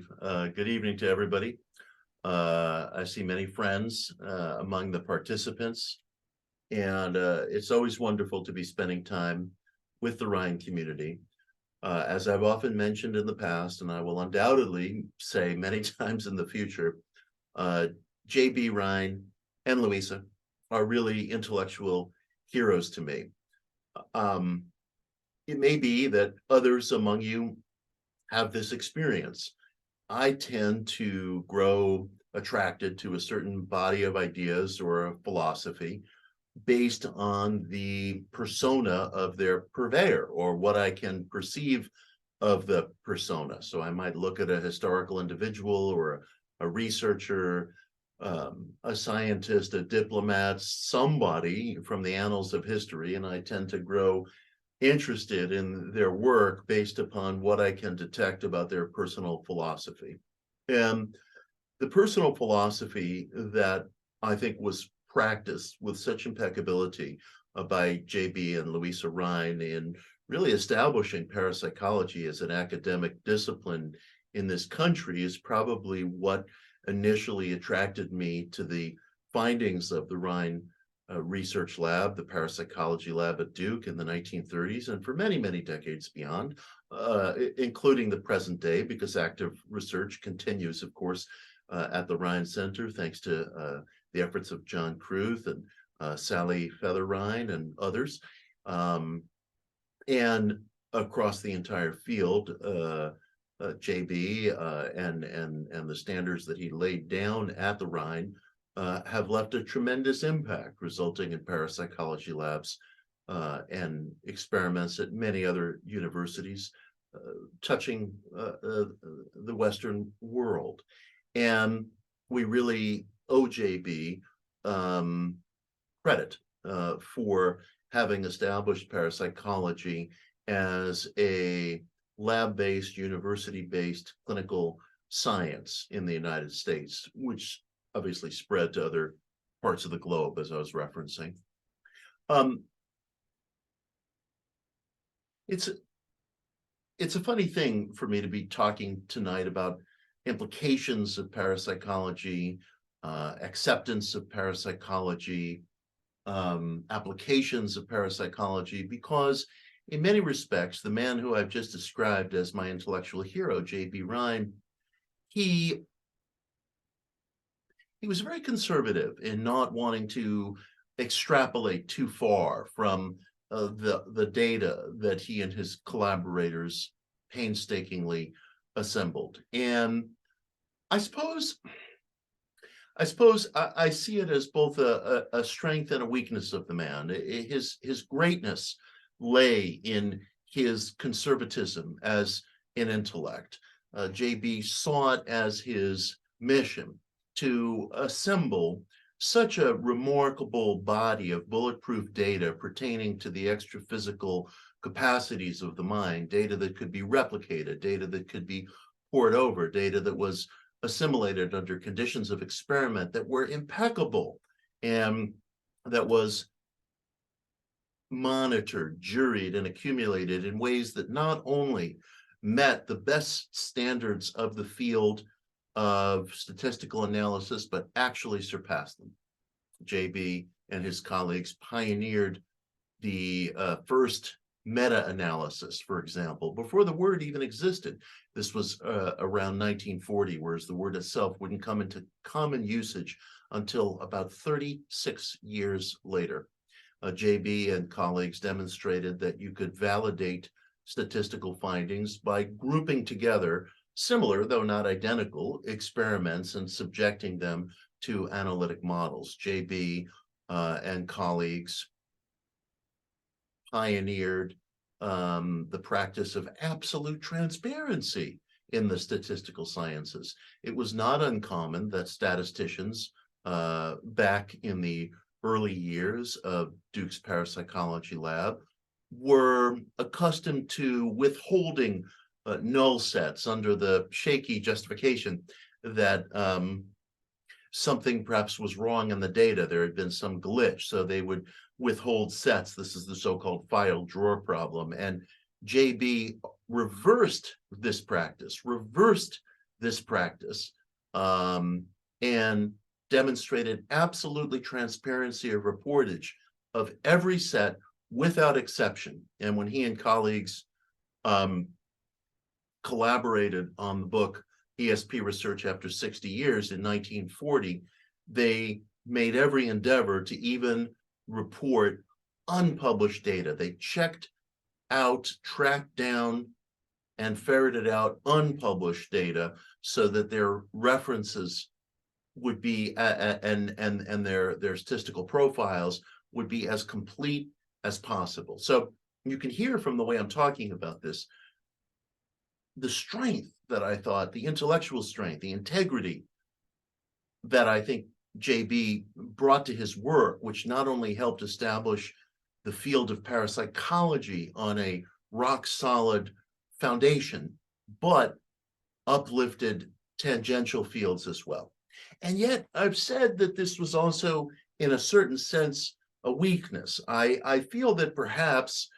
Steve. Good evening to everybody. I see many friends among the participants, and it's always wonderful to be spending time with the Rhine community. As I've often mentioned in the past, and I will undoubtedly say many times in the future, JB Rhine and Louisa are really intellectual heroes to me. It may be that others among you have this experience. I tend to grow attracted to a certain body of ideas or a philosophy based on the persona of their purveyor, or what I can perceive of the persona. So I might look at a historical individual or a researcher, a scientist, a diplomat, somebody from the annals of history, and I tend to grow interested in their work based upon what I can detect about their personal philosophy. And the personal philosophy that I think was practiced with such impeccability by JB and Louisa Rhine in really establishing parapsychology as an academic discipline in this country is probably what initially attracted me to the findings of the Rhine Research Lab, the Parapsychology Lab at Duke in the 1930s, and for many, many decades beyond, including the present day, because active research continues, of course, at the Rhine Center, thanks to the efforts of John Kruth and Sally Feather Rhine and others. And across the entire field, JB and the standards that he laid down at the Rhine have left a tremendous impact, resulting in parapsychology labs and experiments at many other universities, touching the Western world. And we really owe JB credit for having established parapsychology as a lab-based, university-based clinical science in the United States, which obviously spread to other parts of the globe, as I was referencing. It's a funny thing for me to be talking tonight about implications of parapsychology, acceptance of parapsychology, applications of parapsychology, because in many respects, the man who I've just described as my intellectual hero, J.B. Rhine, he was very conservative in not wanting to extrapolate too far from the data that he and his collaborators painstakingly assembled. And I suppose I see it as both a strength and a weakness of the man. His greatness lay in his conservatism as an intellect. JB saw it as his mission to assemble such a remarkable body of bulletproof data pertaining to the extra-physical capacities of the mind, data that could be replicated, data that could be poured over, data that was assimilated under conditions of experiment that were impeccable, and that was monitored, juried, and accumulated in ways that not only met the best standards of the field of statistical analysis, but actually surpassed them. JB and his colleagues pioneered the first meta-analysis, for example, before the word even existed. This was around 1940, whereas the word itself wouldn't come into common usage until about 36 years later. JB and colleagues demonstrated that you could validate statistical findings by grouping together similar, though not identical, experiments and subjecting them to analytic models. JB and colleagues pioneered the practice of absolute transparency in the statistical sciences. It was not uncommon that statisticians back in the early years of Duke's Parapsychology Lab were accustomed to withholding null sets under the shaky justification that something perhaps was wrong in the data. There had been some glitch, so they would withhold sets. This is the so-called file drawer problem. And JB reversed this practice, reversed this practice, and demonstrated absolutely transparency of reportage of every set without exception. And when he and colleagues collaborated on the book ESP Research After 60 Years in 1940, they made every endeavor to even report unpublished data. They checked out, tracked down, and ferreted out unpublished data so that their references would be and their statistical profiles would be as complete as possible. So you can hear from the way I'm talking about this, the strength that I thought, the intellectual strength, the integrity that I think JB brought to his work, which not only helped establish the field of parapsychology on a rock solid foundation, but uplifted tangential fields as well. And yet I've said that this was also, in a certain sense, a weakness. I feel that perhaps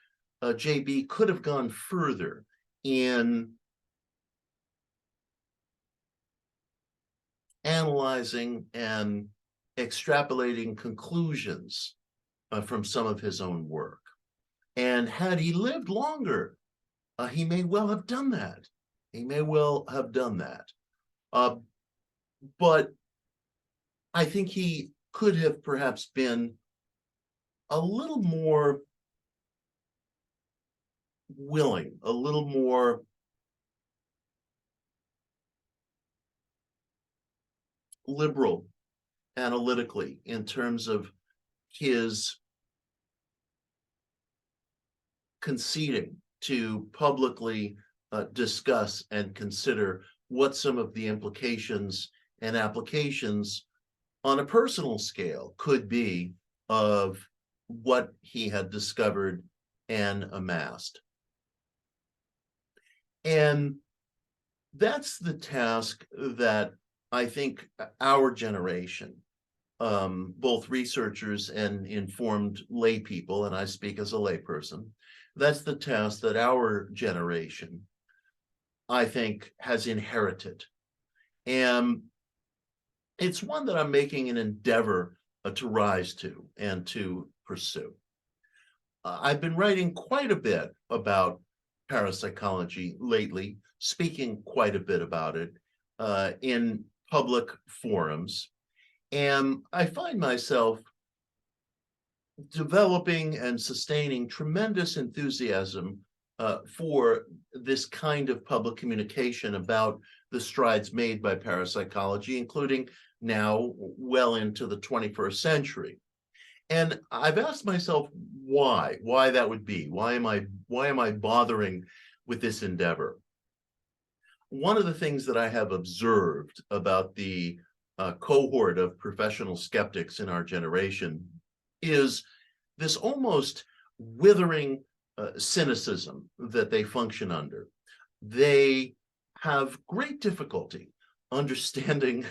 JB could have gone further in analyzing and extrapolating conclusions from some of his own work. And had he lived longer, he may well have done that. He may well have done that. But I think he could have perhaps been a little more willing, a little more liberal analytically in terms of his conceding to publicly discuss and consider what some of the implications and applications on a personal scale could be of what he had discovered and amassed. And that's the task that I think our generation, both researchers and informed lay people, and I speak as a layperson, that's the task that our generation, I think, has inherited. And it's one that I'm making an endeavor to rise to and to pursue. I've been writing quite a bit about parapsychology lately, speaking quite a bit about it in public forums. And I find myself developing and sustaining tremendous enthusiasm for this kind of public communication about the strides made by parapsychology, including now well into the 21st century. And I've asked myself why that would be. Why am I bothering with this endeavor? One of the things that I have observed about the cohort of professional skeptics in our generation is this almost withering cynicism that they function under. They have great difficulty understanding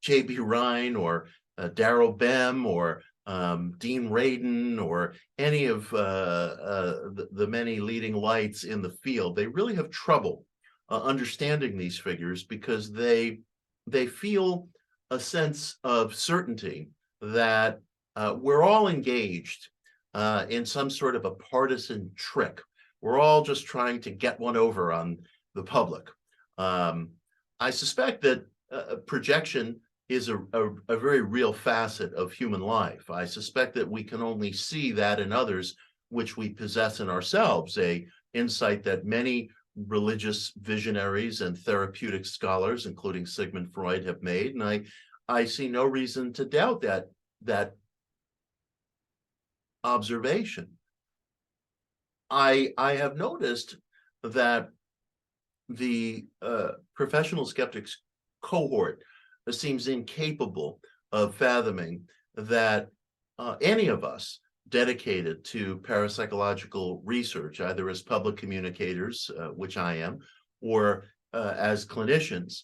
J.B. Rhine or Darrell Bem or Dean Radin or any of the many leading lights in the field. They really have trouble understanding these figures because they feel a sense of certainty that we're all engaged in some sort of a partisan trick. We're all just trying to get one over on the public. I suspect that projection is a very real facet of human life. I suspect that we can only see that in others, which we possess in ourselves, a insight that many religious visionaries and therapeutic scholars, including Sigmund Freud, have made. And I see no reason to doubt that observation. I have noticed that the professional skeptics cohort seems incapable of fathoming that any of us dedicated to parapsychological research, either as public communicators, which I am, or as clinicians,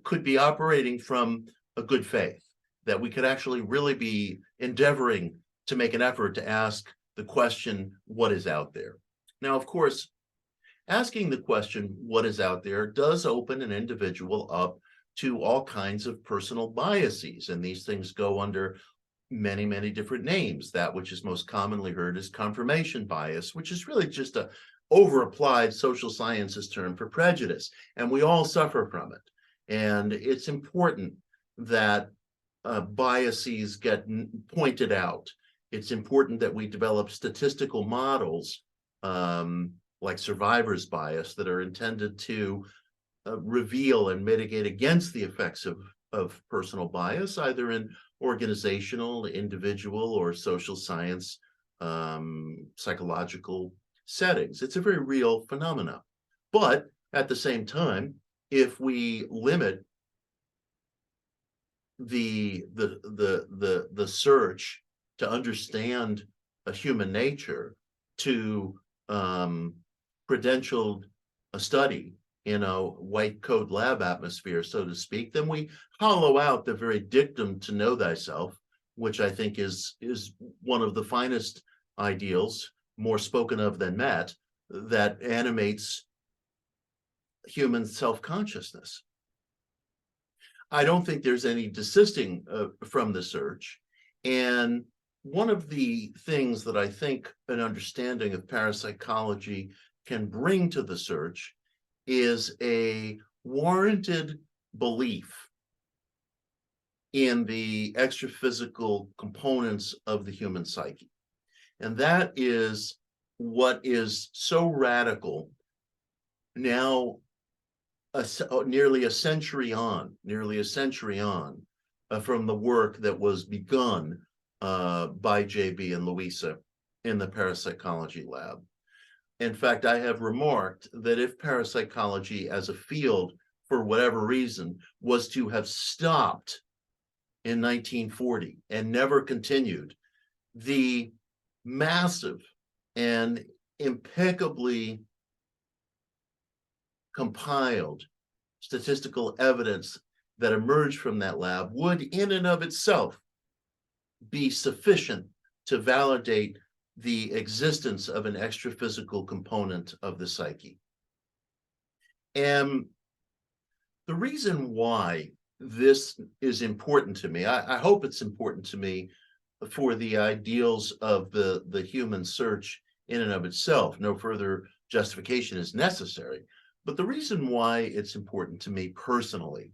could be operating from a good faith, that we could actually really be endeavoring to make an effort to ask the question, what is out there? Now, of course, asking the question, what is out there, does open an individual up to all kinds of personal biases. And these things go under many, many different names. That which is most commonly heard is confirmation bias, which is really just a over-applied social sciences term for prejudice. And we all suffer from it. And it's important that biases get pointed out. It's important that we develop statistical models like survivor's bias that are intended to reveal and mitigate against the effects of personal bias, either in organizational, individual, or social science, psychological settings. It's a very real phenomenon. But at the same time, if we limit the search to understand a human nature to credentialed study in a white coat lab atmosphere, so to speak, then we hollow out the very dictum to know thyself, which I think is one of the finest ideals, more spoken of than met, that animates human self-consciousness. I don't think there's any desisting from the search. And one of the things that I think an understanding of parapsychology can bring to the search is a warranted belief in the extra-physical components of the human psyche. And that is what is so radical now, nearly a century on from the work that was begun by JB and Louisa in the parapsychology lab. In fact, I have remarked that if parapsychology as a field, for whatever reason, was to have stopped in 1940 and never continued, the massive and impeccably compiled statistical evidence that emerged from that lab would in and of itself be sufficient to validate the existence of an extra-physical component of the psyche. And the reason why this is important to me, I hope it's important to me for the ideals of the human search in and of itself. No further justification is necessary. But the reason why it's important to me personally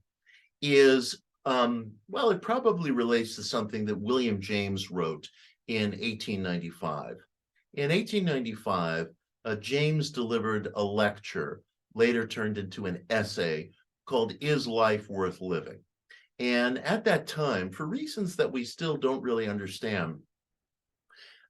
is, well, it probably relates to something that William James wrote in 1895. In 1895, James delivered a lecture, later turned into an essay, called Is Life Worth Living? And at that time, for reasons that we still don't really understand,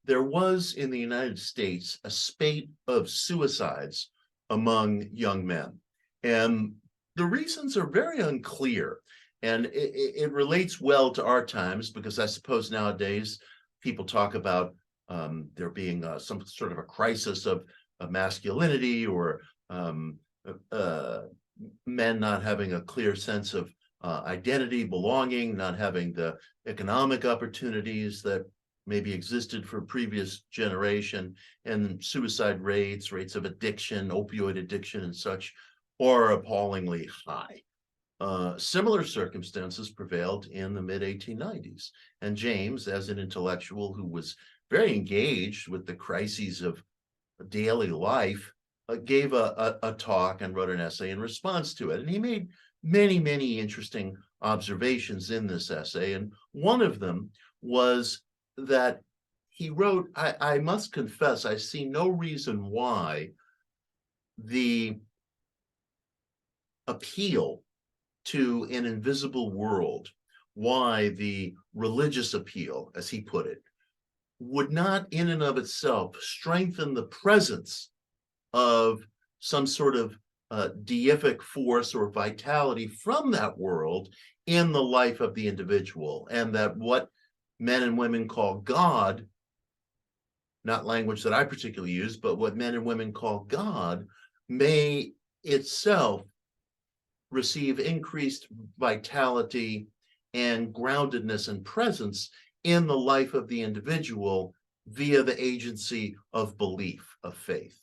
there was in the United States a spate of suicides among young men. And the reasons are very unclear. And it relates well to our times, because I suppose nowadays people talk about there being some sort of a crisis of masculinity, or men not having a clear sense of identity, belonging, not having the economic opportunities that maybe existed for previous generation, and suicide rates of addiction, opioid addiction and such, are appallingly high. Similar circumstances prevailed in the mid-1890s. And James, as an intellectual who was very engaged with the crises of daily life, gave a talk and wrote an essay in response to it. And he made many, many interesting observations in this essay. And one of them was that he wrote, I must confess, I see no reason why the appeal to an invisible world, why the religious appeal, as he put it, would not in and of itself strengthen the presence of some sort of deific force or vitality from that world in the life of the individual, and that what men and women call God, not language that I particularly use, but what men and women call God, may itself receive increased vitality and groundedness and presence in the life of the individual via the agency of belief, of faith.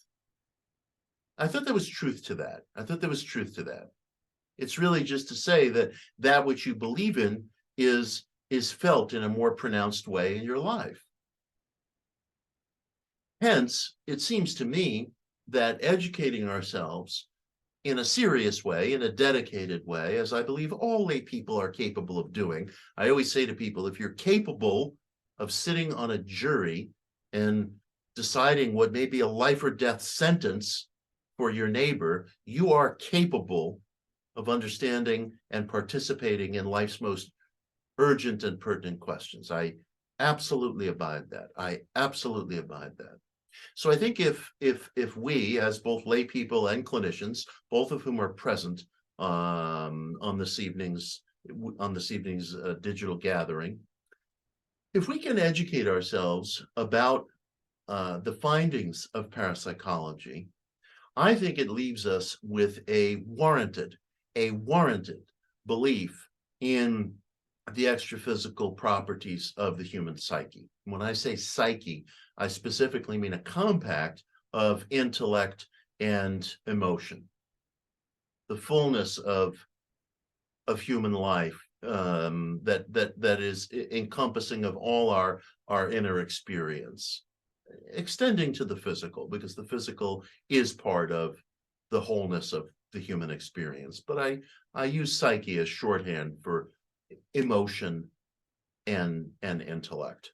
I thought there was truth to that. I thought there was truth to that. It's really just to say that that which you believe in is felt in a more pronounced way in your life. Hence, it seems to me that educating ourselves in a serious way, in a dedicated way, as I believe all lay people are capable of doing. I always say to people, if you're capable of sitting on a jury and deciding what may be a life or death sentence for your neighbor, you are capable of understanding and participating in life's most urgent and pertinent questions. I absolutely abide that. I absolutely abide that. So I think if we, as both lay people and clinicians, both of whom are present on this evening's digital gathering, if we can educate ourselves about the findings of parapsychology, I think it leaves us with a warranted belief in the extra-physical properties of the human psyche. When I say psyche, I specifically mean a compact of intellect and emotion, the fullness of human life that is encompassing of all our inner experience, extending to the physical, because the physical is part of the wholeness of the human experience. But I use psyche as shorthand for emotion and intellect.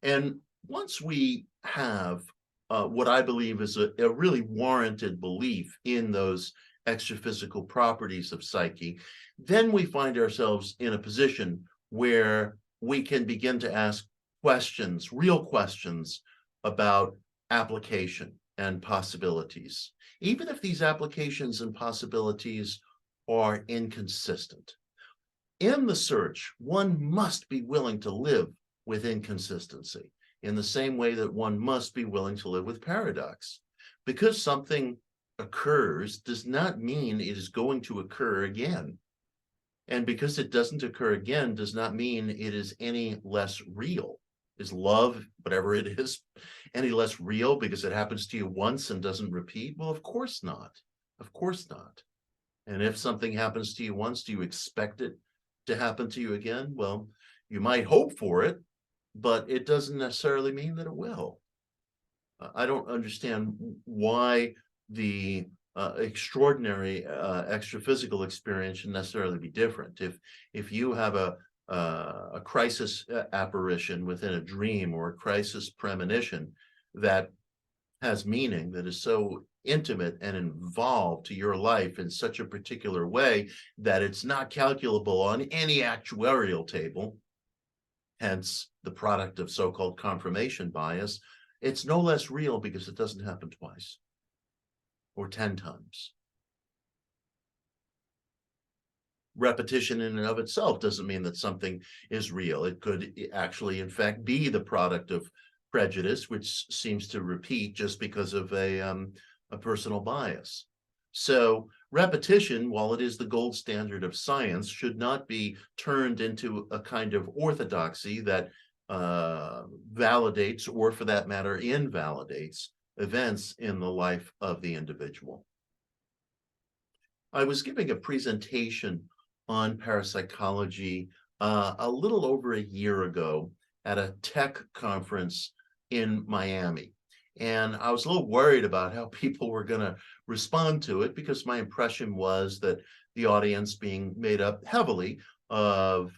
And once we have what I believe is a really warranted belief in those extra-physical properties of psyche, then we find ourselves in a position where we can begin to ask questions, real questions about application and possibilities, even if these applications and possibilities are inconsistent. In the search, one must be willing to live with inconsistency in the same way that one must be willing to live with paradox. Because something occurs does not mean it is going to occur again. And because it doesn't occur again does not mean it is any less real. Is love, whatever it is, any less real because it happens to you once and doesn't repeat? Well, of course not. Of course not. And if something happens to you once, do you expect it to happen to you again? Well, you might hope for it, but it doesn't necessarily mean that it will. I don't understand why the extraordinary extra-physical experience should necessarily be different. If you have a crisis apparition within a dream or a crisis premonition that has meaning, that is so intimate and involved to your life in such a particular way that it's not calculable on any actuarial table, hence the product of so-called confirmation bias, it's no less real because it doesn't happen twice or 10 times. Repetition in and of itself doesn't mean that something is real. It could actually, in fact, be the product of prejudice, which seems to repeat just because of a personal bias. So repetition, while it is the gold standard of science, should not be turned into a kind of orthodoxy that validates, or for that matter, invalidates events in the life of the individual. I was giving a presentation on parapsychology a little over a year ago at a tech conference in Miami. And I was a little worried about how people were going to respond to it, because my impression was that the audience, being made up heavily of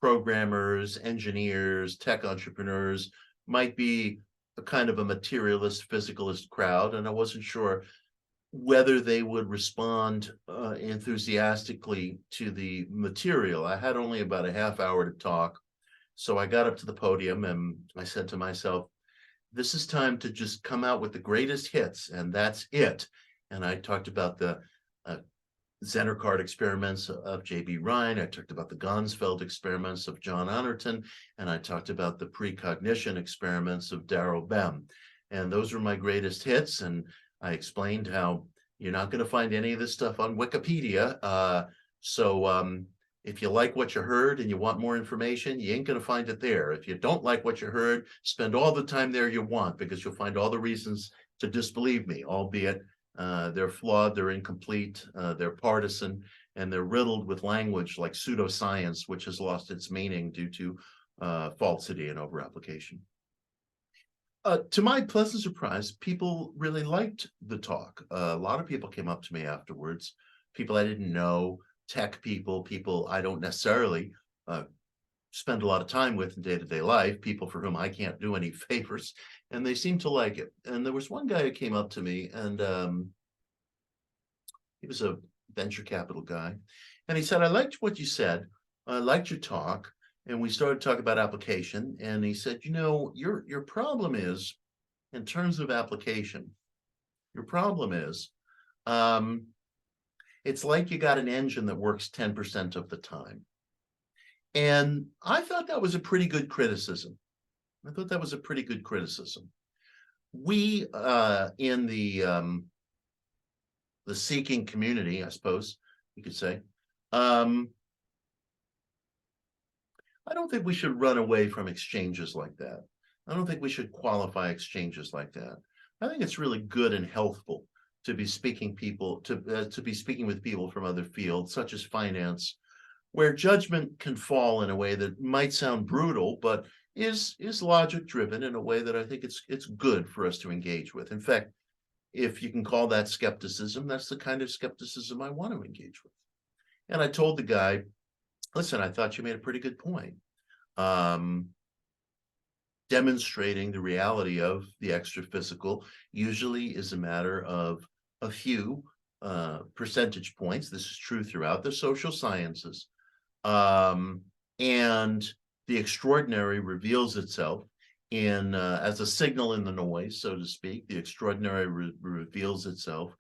programmers, engineers, tech entrepreneurs, might be a kind of a materialist, physicalist crowd. And I wasn't sure whether they would respond enthusiastically to the material. I had only about a half hour to talk. So I got up to the podium and I said to myself, this is time to just come out with the greatest hits, and that's it. And I talked about the Zener card experiments of J.B. Rhine. I talked about the Gonsfeld experiments of John Honorton, and I talked about the precognition experiments of Darrell Bem. And those were my greatest hits. And I explained how you're not going to find any of this stuff on Wikipedia. So if you like what you heard and you want more information, you ain't going to find it there. If you don't like what you heard, spend all the time there you want, because you'll find all the reasons to disbelieve me, albeit they're flawed, they're incomplete, they're partisan, and they're riddled with language like pseudoscience, which has lost its meaning due to falsity and overapplication. To my pleasant surprise, people really liked the talk. A lot of people came up to me afterwards, people I didn't know, tech people, people I don't necessarily spend a lot of time with in day-to-day life, people for whom I can't do any favors, and they seemed to like it. And there was one guy who came up to me, and he was a venture capital guy, and he said, I liked what you said, I liked your talk. And we started talking about application, and he said, you know, your problem is, in terms of application, your problem is, it's like you got an engine that works 10% of the time. And I thought that was a pretty good criticism. I thought that was a pretty good criticism. We in the seeking community, I suppose you could say, I don't think we should run away from exchanges like that. I don't think we should qualify exchanges like that. I think it's really good and healthful to be speaking to be speaking with people from other fields, such as finance, where judgment can fall in a way that might sound brutal, but is logic driven in a way that I think it's good for us to engage with. In fact, if you can call that skepticism, that's the kind of skepticism I want to engage with. And I told the guy, listen, I thought you made a pretty good point, demonstrating the reality of the extra-physical usually is a matter of a few percentage points. This is true throughout the social sciences. And the extraordinary reveals itself in as a signal in the noise, so to speak. The extraordinary reveals itself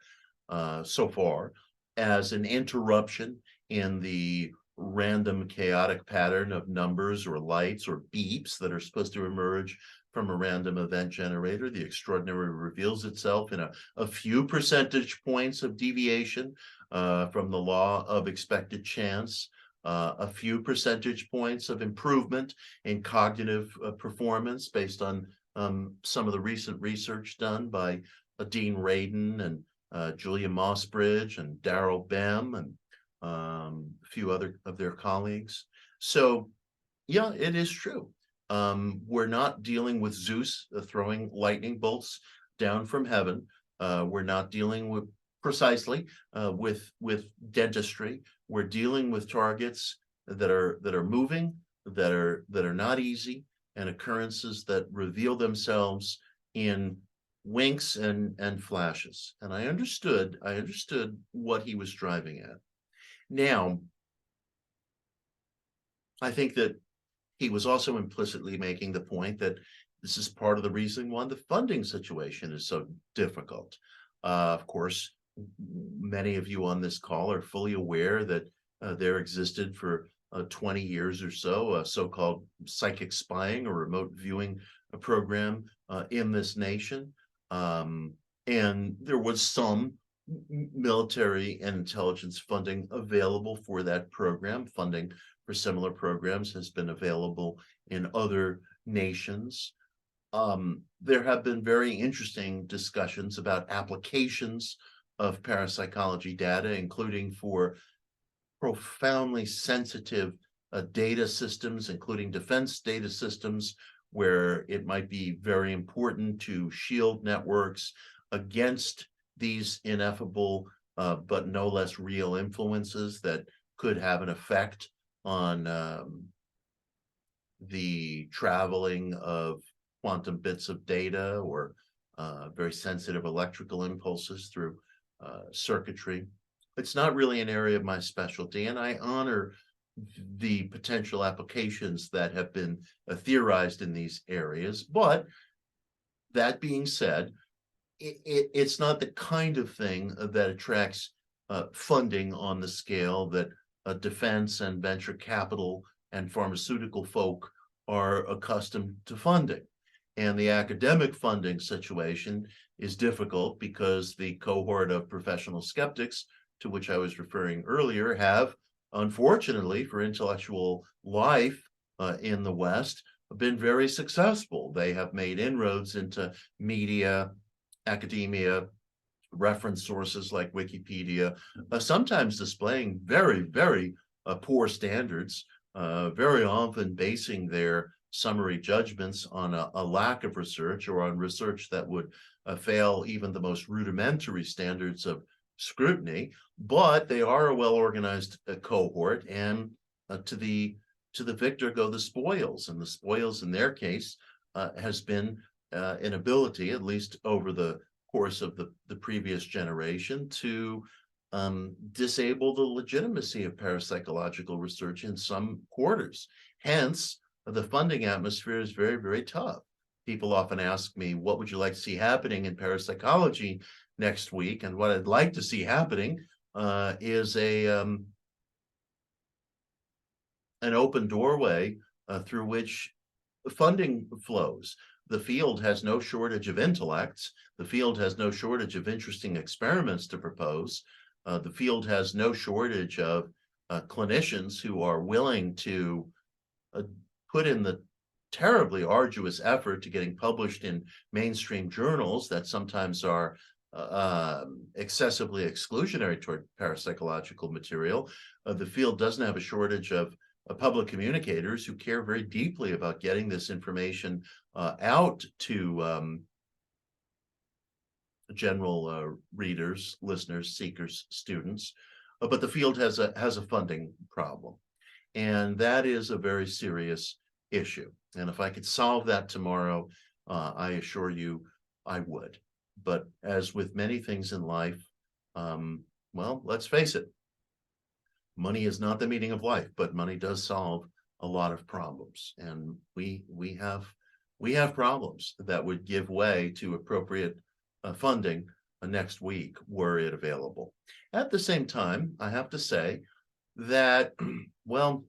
so far as an interruption in the random chaotic pattern of numbers or lights or beeps that are supposed to emerge from a random event generator. The extraordinary reveals itself in a few percentage points of deviation from the law of expected chance, a few percentage points of improvement in cognitive performance based on some of the recent research done by Dean Radin and Julia Mossbridge and Darrell Bem and a few other of their colleagues. So yeah, it is true. We're not dealing with Zeus throwing lightning bolts down from heaven. We're not dealing with precisely with dentistry. We're dealing with targets that are moving, that are not easy, and occurrences that reveal themselves in winks and flashes. And I understood what he was driving at. Now, I think that he was also implicitly making the point that this is part of the reason why the funding situation is so difficult. Of course, many of you on this call are fully aware that there existed for 20 years or so a so-called psychic spying or remote viewing program in this nation. And there was some military and intelligence funding available for that program. Funding for similar programs has been available in other nations. There have been very interesting discussions about applications of parapsychology data, including for profoundly sensitive data systems, including defense data systems, where it might be very important to shield networks against these ineffable but no less real influences that could have an effect on the traveling of quantum bits of data or very sensitive electrical impulses through circuitry. It's not really an area of my specialty, and I honor the potential applications that have been theorized in these areas. But that being said, it's not the kind of thing that attracts funding on the scale that defense and venture capital and pharmaceutical folk are accustomed to funding. And the academic funding situation is difficult because the cohort of professional skeptics to which I was referring earlier have, unfortunately for intellectual life in the West, been very successful. They have made inroads into media academia, reference sources like Wikipedia, sometimes displaying very, very poor standards, very often basing their summary judgments on a lack of research or on research that would fail even the most rudimentary standards of scrutiny. But they are a well-organized cohort, and to the victor go the spoils, and the spoils in their case has been an ability, at least over the course of the previous generation, to disable the legitimacy of parapsychological research in some quarters. Hence, the funding atmosphere is very, very tough. People often ask me, what would you like to see happening in parapsychology next week? And what I'd like to see happening is an open doorway through which funding flows. The field has no shortage of intellects. The field has no shortage of interesting experiments to propose. The field has no shortage of clinicians who are willing to put in the terribly arduous effort to getting published in mainstream journals that sometimes are excessively exclusionary toward parapsychological material. The field doesn't have a shortage of public communicators who care very deeply about getting this information out to general readers, listeners, seekers, students. But the field has a funding problem, and that is a very serious issue. And if I could solve that tomorrow, I assure you I would. But as with many things in life, well, let's face it, money is not the meaning of life, but money does solve a lot of problems. And we have problems that would give way to appropriate funding next week were it available. At the same time, I have to say that, well,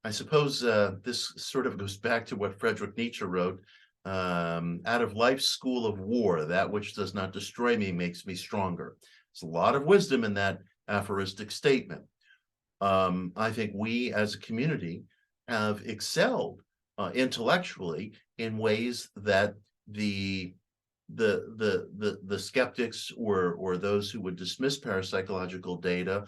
I suppose this sort of goes back to what Friedrich Nietzsche wrote, out of life's school of war, that which does not destroy me makes me stronger. There's a lot of wisdom in that aphoristic statement. I think we as a community have excelled intellectually in ways that the skeptics or those who would dismiss parapsychological data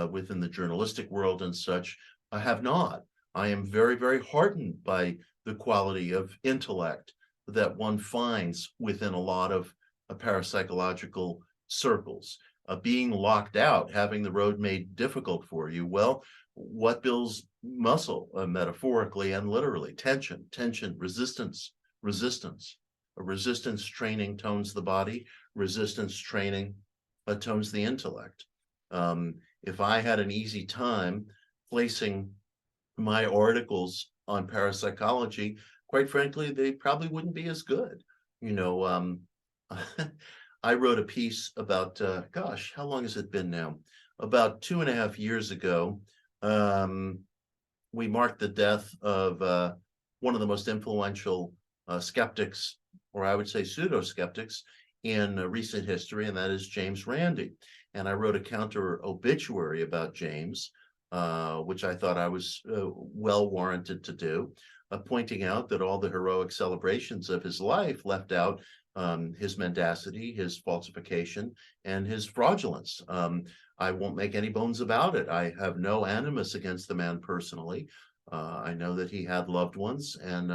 within the journalistic world and such have not. I am very, very heartened by the quality of intellect that one finds within a lot of parapsychological circles. Being locked out, having the road made difficult for you, well, what builds muscle, metaphorically and literally? Tension, resistance. A resistance training tones the body. Resistance training tones the intellect. If I had an easy time placing my articles on parapsychology, quite frankly, they probably wouldn't be as good. You know, I wrote a piece about, gosh, how long has it been now? About 2.5 years ago. We marked the death of one of the most influential skeptics, or I would say pseudo-skeptics, in recent history, and that is James Randi. And I wrote a counter obituary about James, which I thought I was well warranted to do, pointing out that all the heroic celebrations of his life left out his mendacity, his falsification, and his fraudulence. I won't make any bones about it. I have no animus against the man personally. I know that he had loved ones, and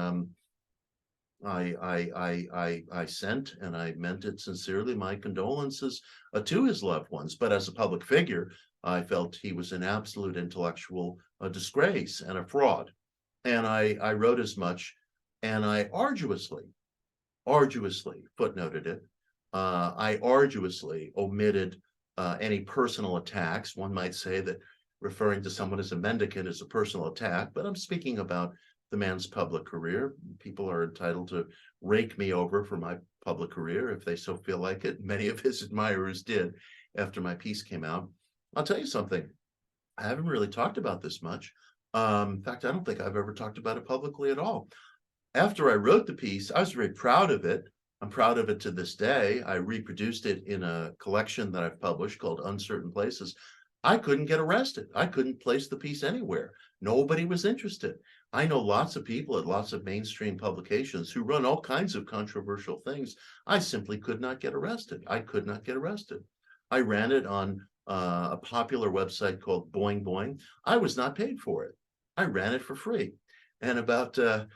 I sent, and I meant it sincerely, my condolences to his loved ones. But as a public figure, I felt he was an absolute intellectual disgrace and a fraud. And I wrote as much, and I arduously footnoted it. I arduously omitted any personal attacks. One might say that referring to someone as a mendicant is a personal attack, but I'm speaking about the man's public career. People are entitled to rake me over for my public career if they so feel like it. Many of his admirers did after my piece came out. I'll tell you something. I haven't really talked about this much. In fact, I don't think I've ever talked about it publicly at all. After I wrote the piece, I was very proud of it. I'm proud of it to this day. I reproduced it in a collection that I've published called Uncertain Places. I couldn't get arrested. I couldn't place the piece anywhere. Nobody was interested. I know lots of people at lots of mainstream publications who run all kinds of controversial things. I simply could not get arrested. I could not get arrested. I ran it on a popular website called Boing Boing. I was not paid for it. I ran it for free. And about, I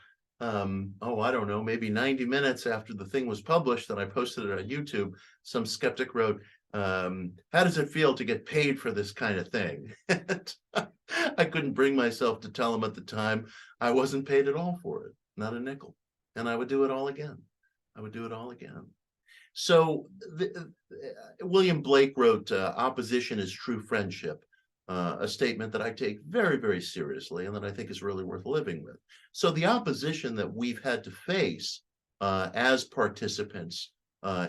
don't know, maybe 90 minutes after the thing was published and I posted it on YouTube, some skeptic wrote, how does it feel to get paid for this kind of thing? I couldn't bring myself to tell him at the time I wasn't paid at all for it, not a nickel. And I would do it all again. I would do it all again. So William Blake wrote, opposition is true friendship, a statement that I take very, very seriously and that I think is really worth living with. So the opposition that we've had to face as participants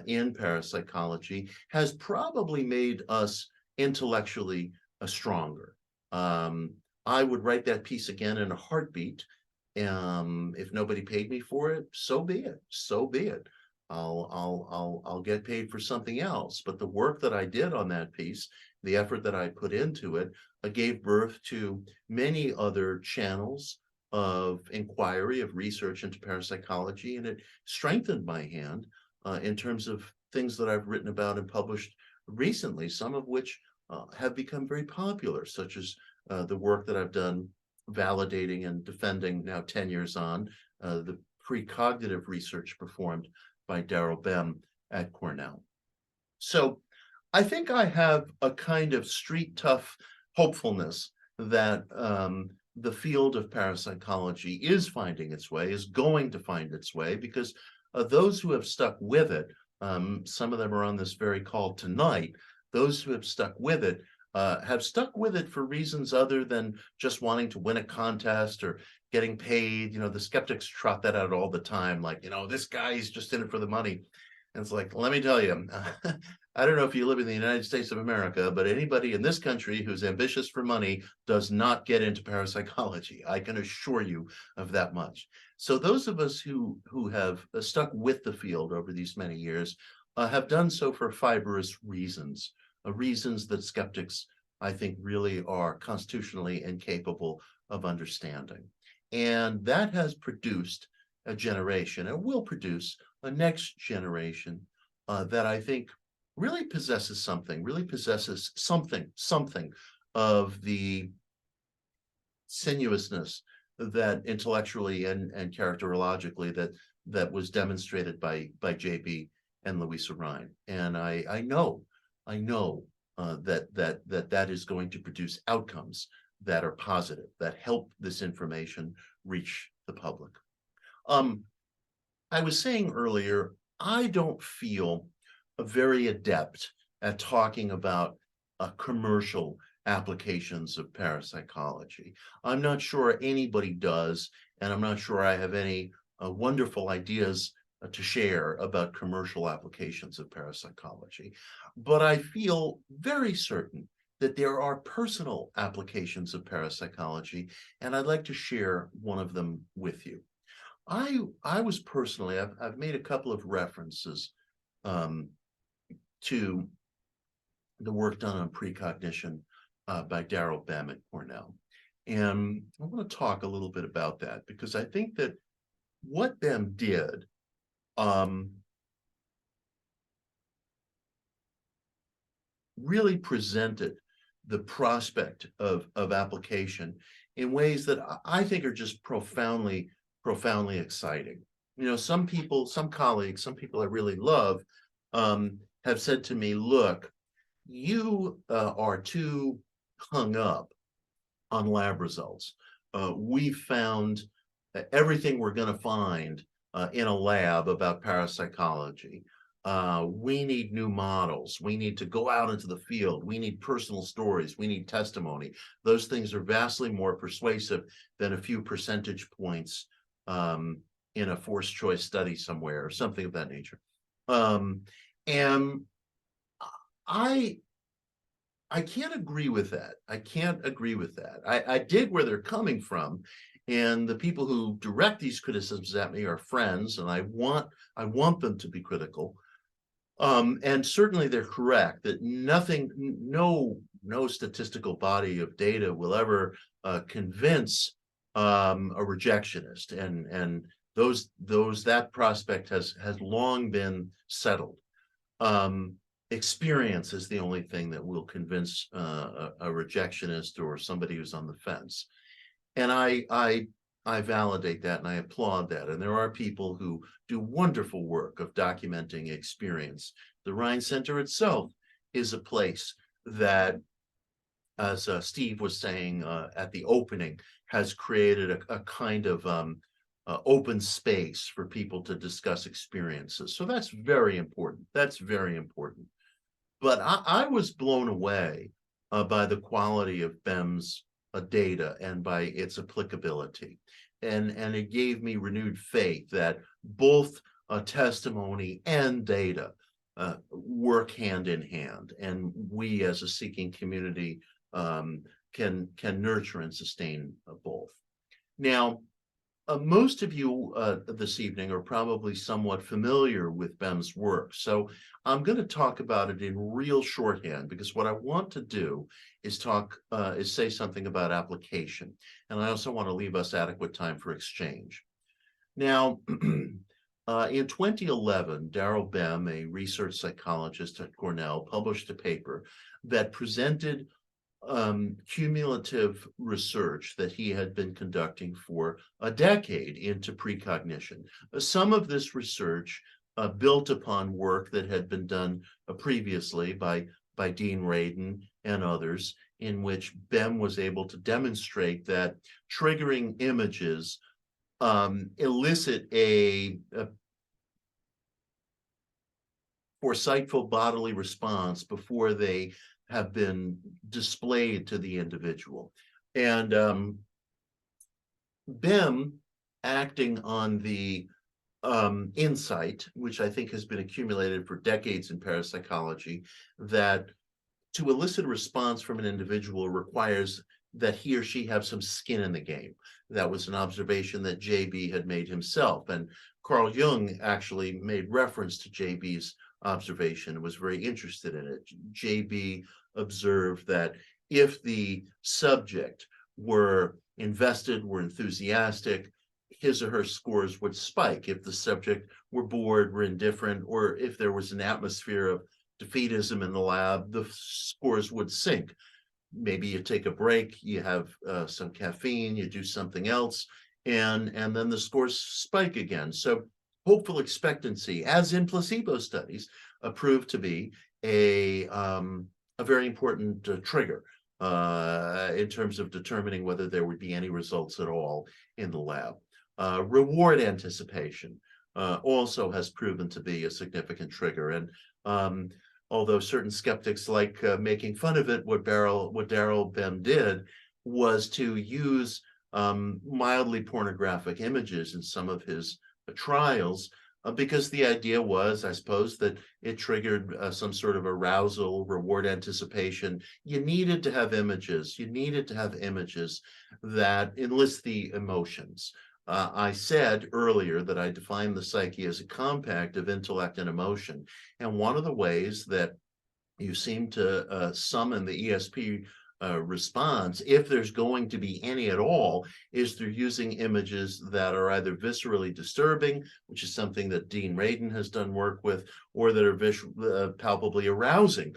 in parapsychology has probably made us intellectually stronger. I would write that piece again in a heartbeat. If nobody paid me for it, so be it. So be it. I'll get paid for something else. But the work that I did on that piece, the effort that I put into it, gave birth to many other channels of inquiry, of research into parapsychology, and it strengthened my hand in terms of things that I've written about and published recently, some of which have become very popular, such as the work that I've done validating and defending now 10 years on the precognitive research performed by Darrell Bem at Cornell. So I think I have a kind of street tough hopefulness that the field of parapsychology is finding its way, is going to find its way, because those who have stuck with it, some of them are on this very call tonight, those who have stuck with it for reasons other than just wanting to win a contest or getting paid. You know, the skeptics trot that out all the time, like, you know, this guy's just in it for the money. And it's like, let me tell you, I don't know if you live in the United States of America, but anybody in this country who's ambitious for money does not get into parapsychology. I can assure you of that much. So those of us who have stuck with the field over these many years have done so for fibrous reasons. Reasons that skeptics, I think, really are constitutionally incapable of understanding. And that has produced a generation, and will produce a next generation that I think really possesses something of the sinuousness that intellectually and characterologically that was demonstrated by JB and Louisa Rhine. And I know that is going to produce outcomes that are positive, that help this information reach the public. I was saying earlier, I don't feel very adept at talking about commercial applications of parapsychology. I'm not sure anybody does, and I'm not sure I have any wonderful ideas to share about commercial applications of parapsychology. But I feel very certain that there are personal applications of parapsychology, and I'd like to share one of them with you. I was personally, I've made a couple of references to the work done on precognition by Darrell Bem at Cornell. And I want to talk a little bit about that, because I think that what Bem did really presented the prospect of application in ways that I think are just profoundly exciting. You know, some people, some colleagues, some people I really love have said to me, look, you are too hung up on lab results. We found everything we're going to find in a lab about parapsychology. We need new models. We need to go out into the field. We need personal stories. We need testimony. Those things are vastly more persuasive than a few percentage points in a forced choice study somewhere or something of that nature. And I can't agree with that. I can't agree with that. I dig where they're coming from, and the people who direct these criticisms at me are friends, and I want them to be critical. And certainly they're correct that no statistical body of data will ever convince a rejectionist, and that prospect has long been settled. Experience is the only thing that will convince a rejectionist or somebody who's on the fence. And I validate that and I applaud that. And there are people who do wonderful work of documenting experience. The Rhine Center itself is a place that, as Steve was saying at the opening, has created a kind of open space for people to discuss experiences. So that's very important. That's very important. But I was blown away by the quality of BEM's data and by its applicability. And it gave me renewed faith that both testimony and data work hand in hand. And we as a seeking community can nurture and sustain both. Now, most of you this evening are probably somewhat familiar with BEM's work. So I'm going to talk about it in real shorthand, because what I want to do is say something about application. And I also want to leave us adequate time for exchange. Now, in 2011, Daryl Bem, a research psychologist at Cornell, published a paper that presented cumulative research that he had been conducting for a decade into precognition. Some of this research built upon work that had been done previously by Dean Radin and others, in which Bem was able to demonstrate that triggering images elicit a foresightful bodily response before they have been displayed to the individual. And Bem, acting on the insight, which I think has been accumulated for decades in parapsychology, that to elicit a response from an individual requires that he or she have some skin in the game. That was an observation that JB had made himself. And Carl Jung actually made reference to JB's observation and was very interested in it. JB observed that if the subject were invested, were enthusiastic, his or her scores would spike. If the subject were bored, were indifferent, or if there was an atmosphere of defeatism in the lab, the scores would sink. Maybe you take a break, you have some caffeine, you do something else, and then the scores spike again. So hopeful expectancy, as in placebo studies, proved to be a very important trigger in terms of determining whether there would be any results at all in the lab. Reward anticipation also has proven to be a significant trigger. And although certain skeptics like making fun of it, what Daryl Bem did was to use mildly pornographic images in some of his trials, because the idea was, I suppose, that it triggered some sort of arousal, reward anticipation. You needed to have images. You needed to have images that enlist the emotions. I said earlier that I define the psyche as a compact of intellect and emotion. And one of the ways that you seem to summon the ESP response, if there's going to be any at all, is through using images that are either viscerally disturbing, which is something that Dean Radin has done work with, or that are palpably arousing,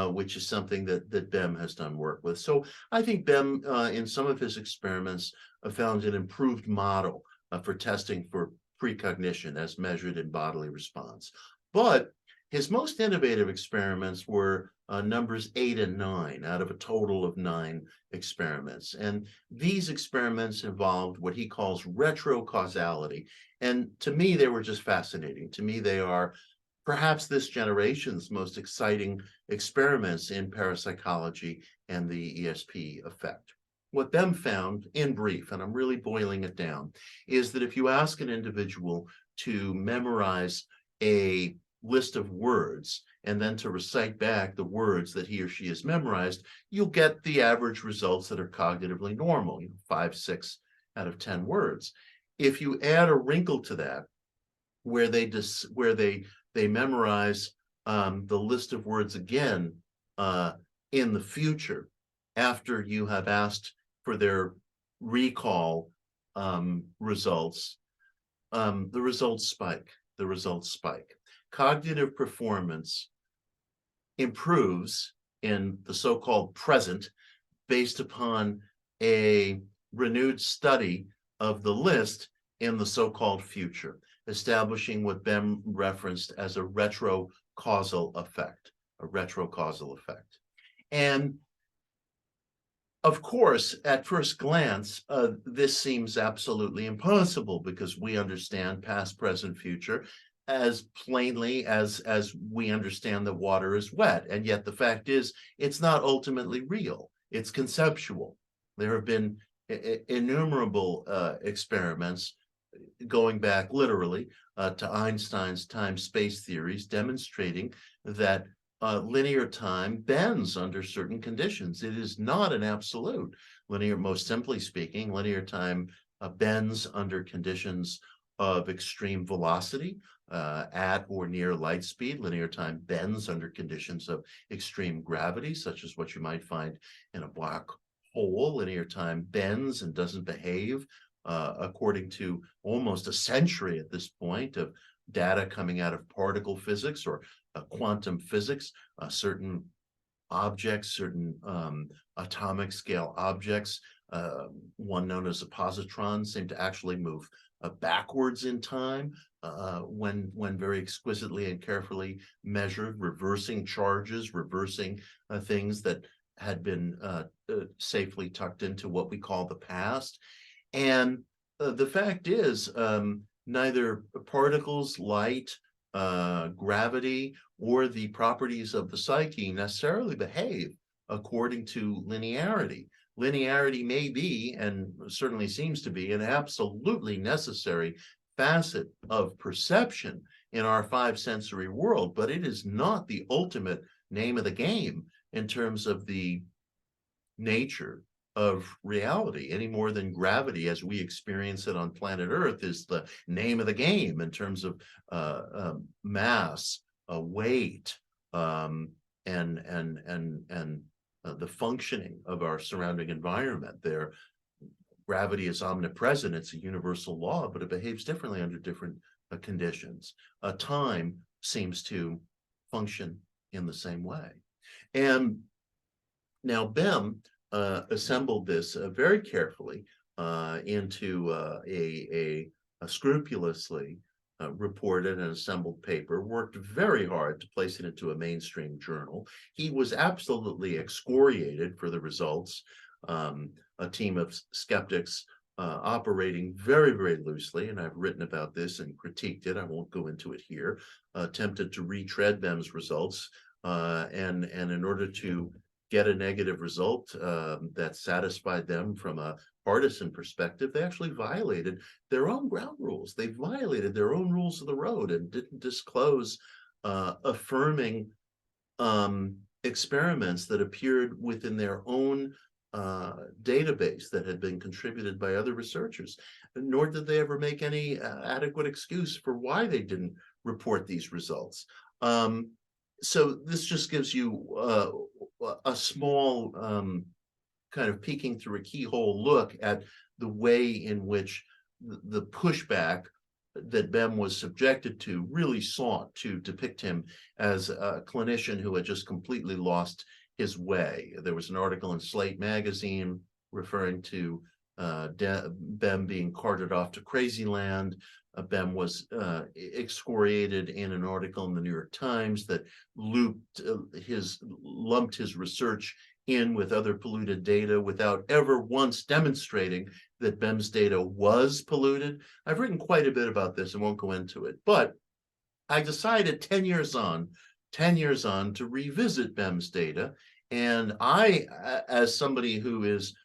which is something that Bem has done work with. So I think Bem, in some of his experiments, found an improved model for testing for precognition as measured in bodily response. But his most innovative experiments were numbers 8 and 9 out of a total of 9 experiments. And these experiments involved what he calls retrocausality. And to me, they were just fascinating. To me, they are perhaps this generation's most exciting experiments in parapsychology and the ESP effect. What Bem found, in brief, and I'm really boiling it down, is that if you ask an individual to memorize a list of words and then to recite back the words that he or she has memorized, you'll get the average results that are cognitively normal, 5, 6 out of 10 words. If you add a wrinkle to that, where they memorize the list of words again in the future, after you have asked for their recall results, the results spike. The results spike. Cognitive performance improves in the so-called present based upon a renewed study of the list in the so-called future, establishing what Ben referenced as a retrocausal effect, a retrocausal effect. And of course, at first glance, this seems absolutely impossible because we understand past, present, future as plainly as we understand that water is wet. And yet the fact is, it's not ultimately real. It's conceptual. There have been innumerable experiments going back literally to Einstein's time-space theories demonstrating that linear time bends under certain conditions. It is not an absolute. Linear, most simply speaking, linear time bends under conditions of extreme velocity at or near light speed. Linear time bends under conditions of extreme gravity, such as what you might find in a black hole. Linear time bends and doesn't behave according to almost a century at this point of data coming out of particle physics or quantum physics. Certain objects, certain atomic scale objects, one known as a positron, seem to actually move backwards in time when very exquisitely and carefully measured, reversing charges, reversing things that had been safely tucked into what we call the past. And the fact is, neither particles, light, gravity, or the properties of the psyche necessarily behave according to linearity. Linearity may be, and certainly seems to be, an absolutely necessary facet of perception in our five-sensory world, but it is not the ultimate name of the game in terms of the nature of reality, any more than gravity as we experience it on planet Earth is the name of the game in terms of mass, weight, and the functioning of our surrounding environment. There, gravity is omnipresent; it's a universal law, but it behaves differently under different conditions. Time seems to function in the same way, and now BEM assembled this very carefully into a scrupulously reported and assembled paper, worked very hard to place it into a mainstream journal. He was absolutely excoriated for the results. A team of skeptics operating very, very loosely, and I've written about this and critiqued it. I won't go into it here. Attempted to retread BEM's results, and in order to get a negative result that satisfied them from a partisan perspective, they actually violated their own ground rules. They violated their own rules of the road and didn't disclose affirming experiments that appeared within their own database that had been contributed by other researchers, nor did they ever make any adequate excuse for why they didn't report these results. So this just gives you a small kind of peeking through a keyhole look at the way in which the pushback that BEM was subjected to really sought to depict him as a clinician who had just completely lost his way. There was an article in Slate magazine referring to BEM being carted off to crazy land. BEM was excoriated in an article in the New York Times that lumped his research in with other polluted data without ever once demonstrating that BEM's data was polluted. I've written quite a bit about this and won't go into it, but I decided 10 years on to revisit BEM's data. And I, as somebody who is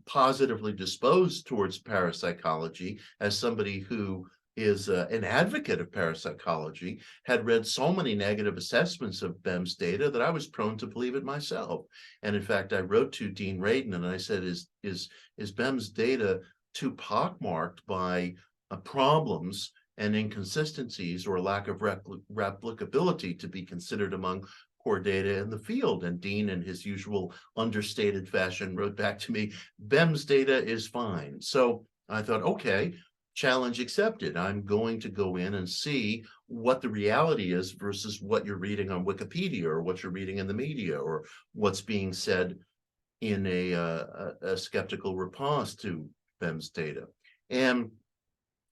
positively disposed towards parapsychology, as somebody who is an advocate of parapsychology, had read so many negative assessments of BEM's data that I was prone to believe it myself. And in fact, I wrote to Dean Radin and I said, is BEM's data too pockmarked by problems and inconsistencies or lack of replicability to be considered among core data in the field. And Dean, in his usual understated fashion, wrote back to me, BEMS data is fine. So I thought, okay, challenge accepted. I'm going to go in and see what the reality is versus what you're reading on Wikipedia or what you're reading in the media or what's being said in a skeptical response to BEMS data. And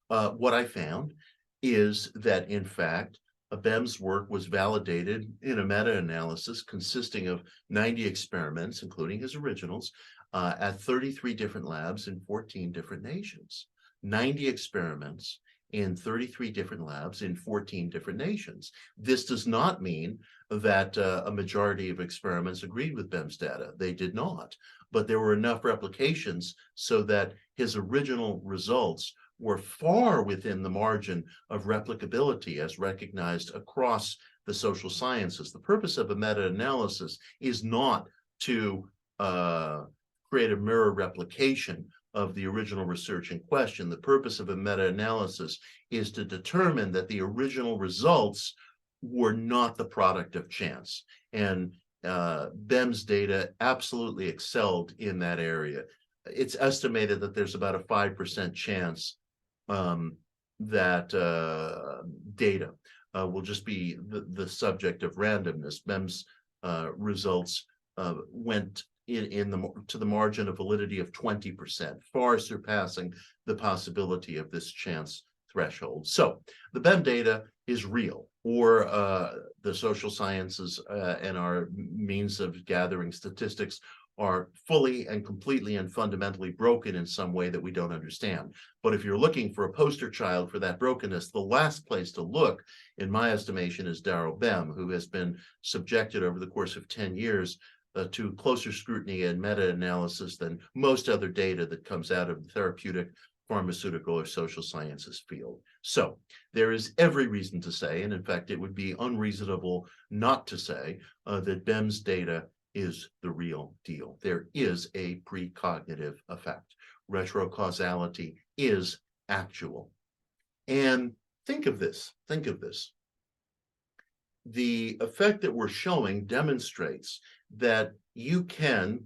what I found is that, in fact, BEMS work was validated in a meta-analysis consisting of 90 experiments, including his originals, at 33 different labs in 14 different nations. 90 experiments in 33 different labs in 14 different nations. This does not mean that a majority of experiments agreed with BEMS data. They did not, but there were enough replications so that his original results were far within the margin of replicability as recognized across the social sciences. The purpose of a meta-analysis is not to create a mirror replication of the original research in question. The purpose of a meta-analysis is to determine that the original results were not the product of chance. And BEMS data absolutely excelled in that area. It's estimated that there's about a 5% chance that data will just be the subject of randomness. BEMS results went to the margin of validity of 20%, far surpassing the possibility of this chance threshold. So the BEM data is real, or the social sciences and our means of gathering statistics are fully and completely and fundamentally broken in some way that we don't understand. But if you're looking for a poster child for that brokenness, the last place to look, in my estimation, is Darrell Bem, who has been subjected over the course of 10 years to closer scrutiny and meta-analysis than most other data that comes out of the therapeutic, pharmaceutical, or social sciences field. So there is every reason to say, and in fact, it would be unreasonable not to say, that BEMS data is the real deal. There is a precognitive effect. Retrocausality is actual. And think of this. The effect that we're showing demonstrates that you can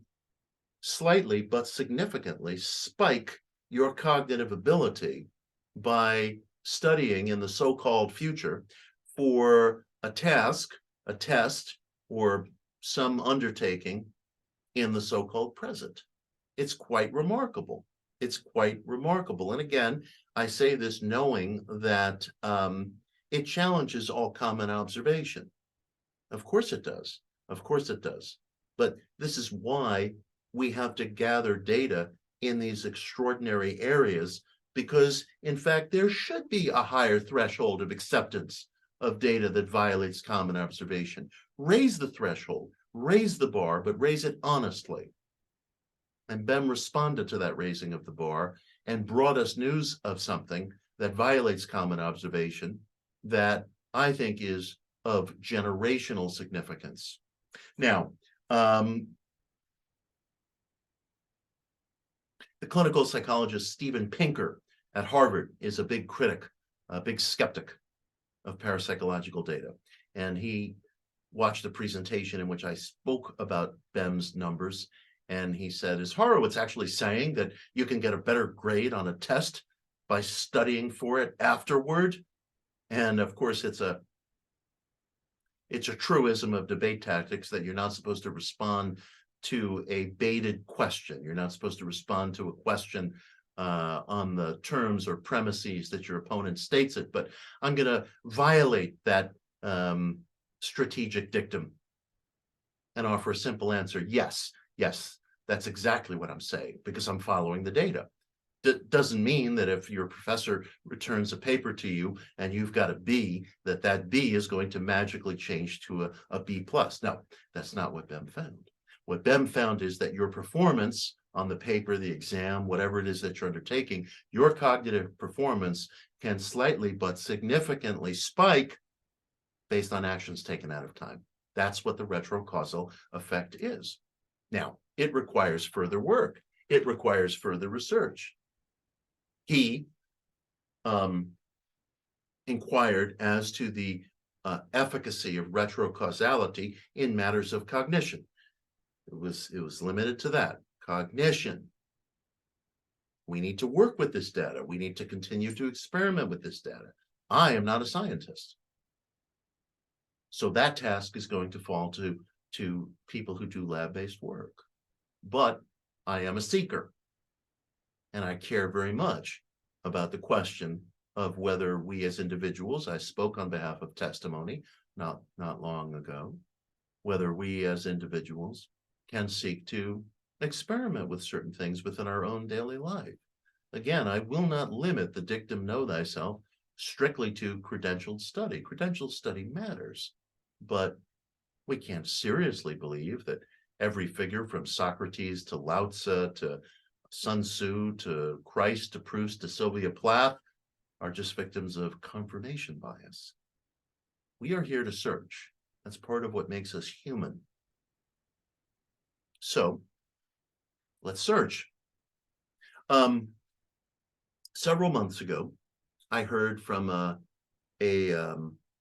slightly but significantly spike your cognitive ability by studying in the so-called future for a task, a test, or some undertaking in the so-called present. It's quite remarkable. It's quite remarkable. And again, I say this knowing that it challenges all common observation. Of course it does. Of course it does. But this is why we have to gather data in these extraordinary areas, because in fact, there should be a higher threshold of acceptance of data that violates common observation. Raise the threshold, raise the bar, but raise it honestly. And BEM responded to that raising of the bar and brought us news of something that violates common observation that I think is of generational significance. Now, the clinical psychologist Steven Pinker at Harvard is a big critic, a big skeptic of parapsychological data. And he watched a presentation in which I spoke about BEMS numbers. And he said, is Horowitz actually saying that you can get a better grade on a test by studying for it afterward? And of course, it's a truism of debate tactics that you're not supposed to respond to a baited question. You're not supposed to respond to a question on the terms or premises that your opponent states it. But I'm going to violate that strategic dictum and offer a simple answer. Yes, that's exactly what I'm saying, because I'm following the data. That doesn't mean that if your professor returns a paper to you and you've got a B, that B is going to magically change to a B+. No, that's not what BEM found. What BEM found is that your performance on the paper, the exam, whatever it is that you're undertaking, your cognitive performance can slightly but significantly spike based on actions taken out of time. That's what the retrocausal effect is. Now, it requires further work. It requires further research. He inquired as to the efficacy of retrocausality in matters of cognition. It was limited to that. Cognition. We need to work with this data. We need to continue to experiment with this data. I am not a scientist. So that task is going to fall to people who do lab-based work. But I am a seeker, and I care very much about the question of whether we as individuals, I spoke on behalf of testimony not long ago, whether we as individuals can seek to experiment with certain things within our own daily life. Again, I will not limit the dictum know thyself strictly to credentialed study. Credentialed study matters, but we can't seriously believe that every figure from Socrates to Lao Tzu to Sun Tzu to Christ to Proust to Sylvia Plath are just victims of confirmation bias. We are here to search. That's part of what makes us human. So let's search. Several months ago, I heard from an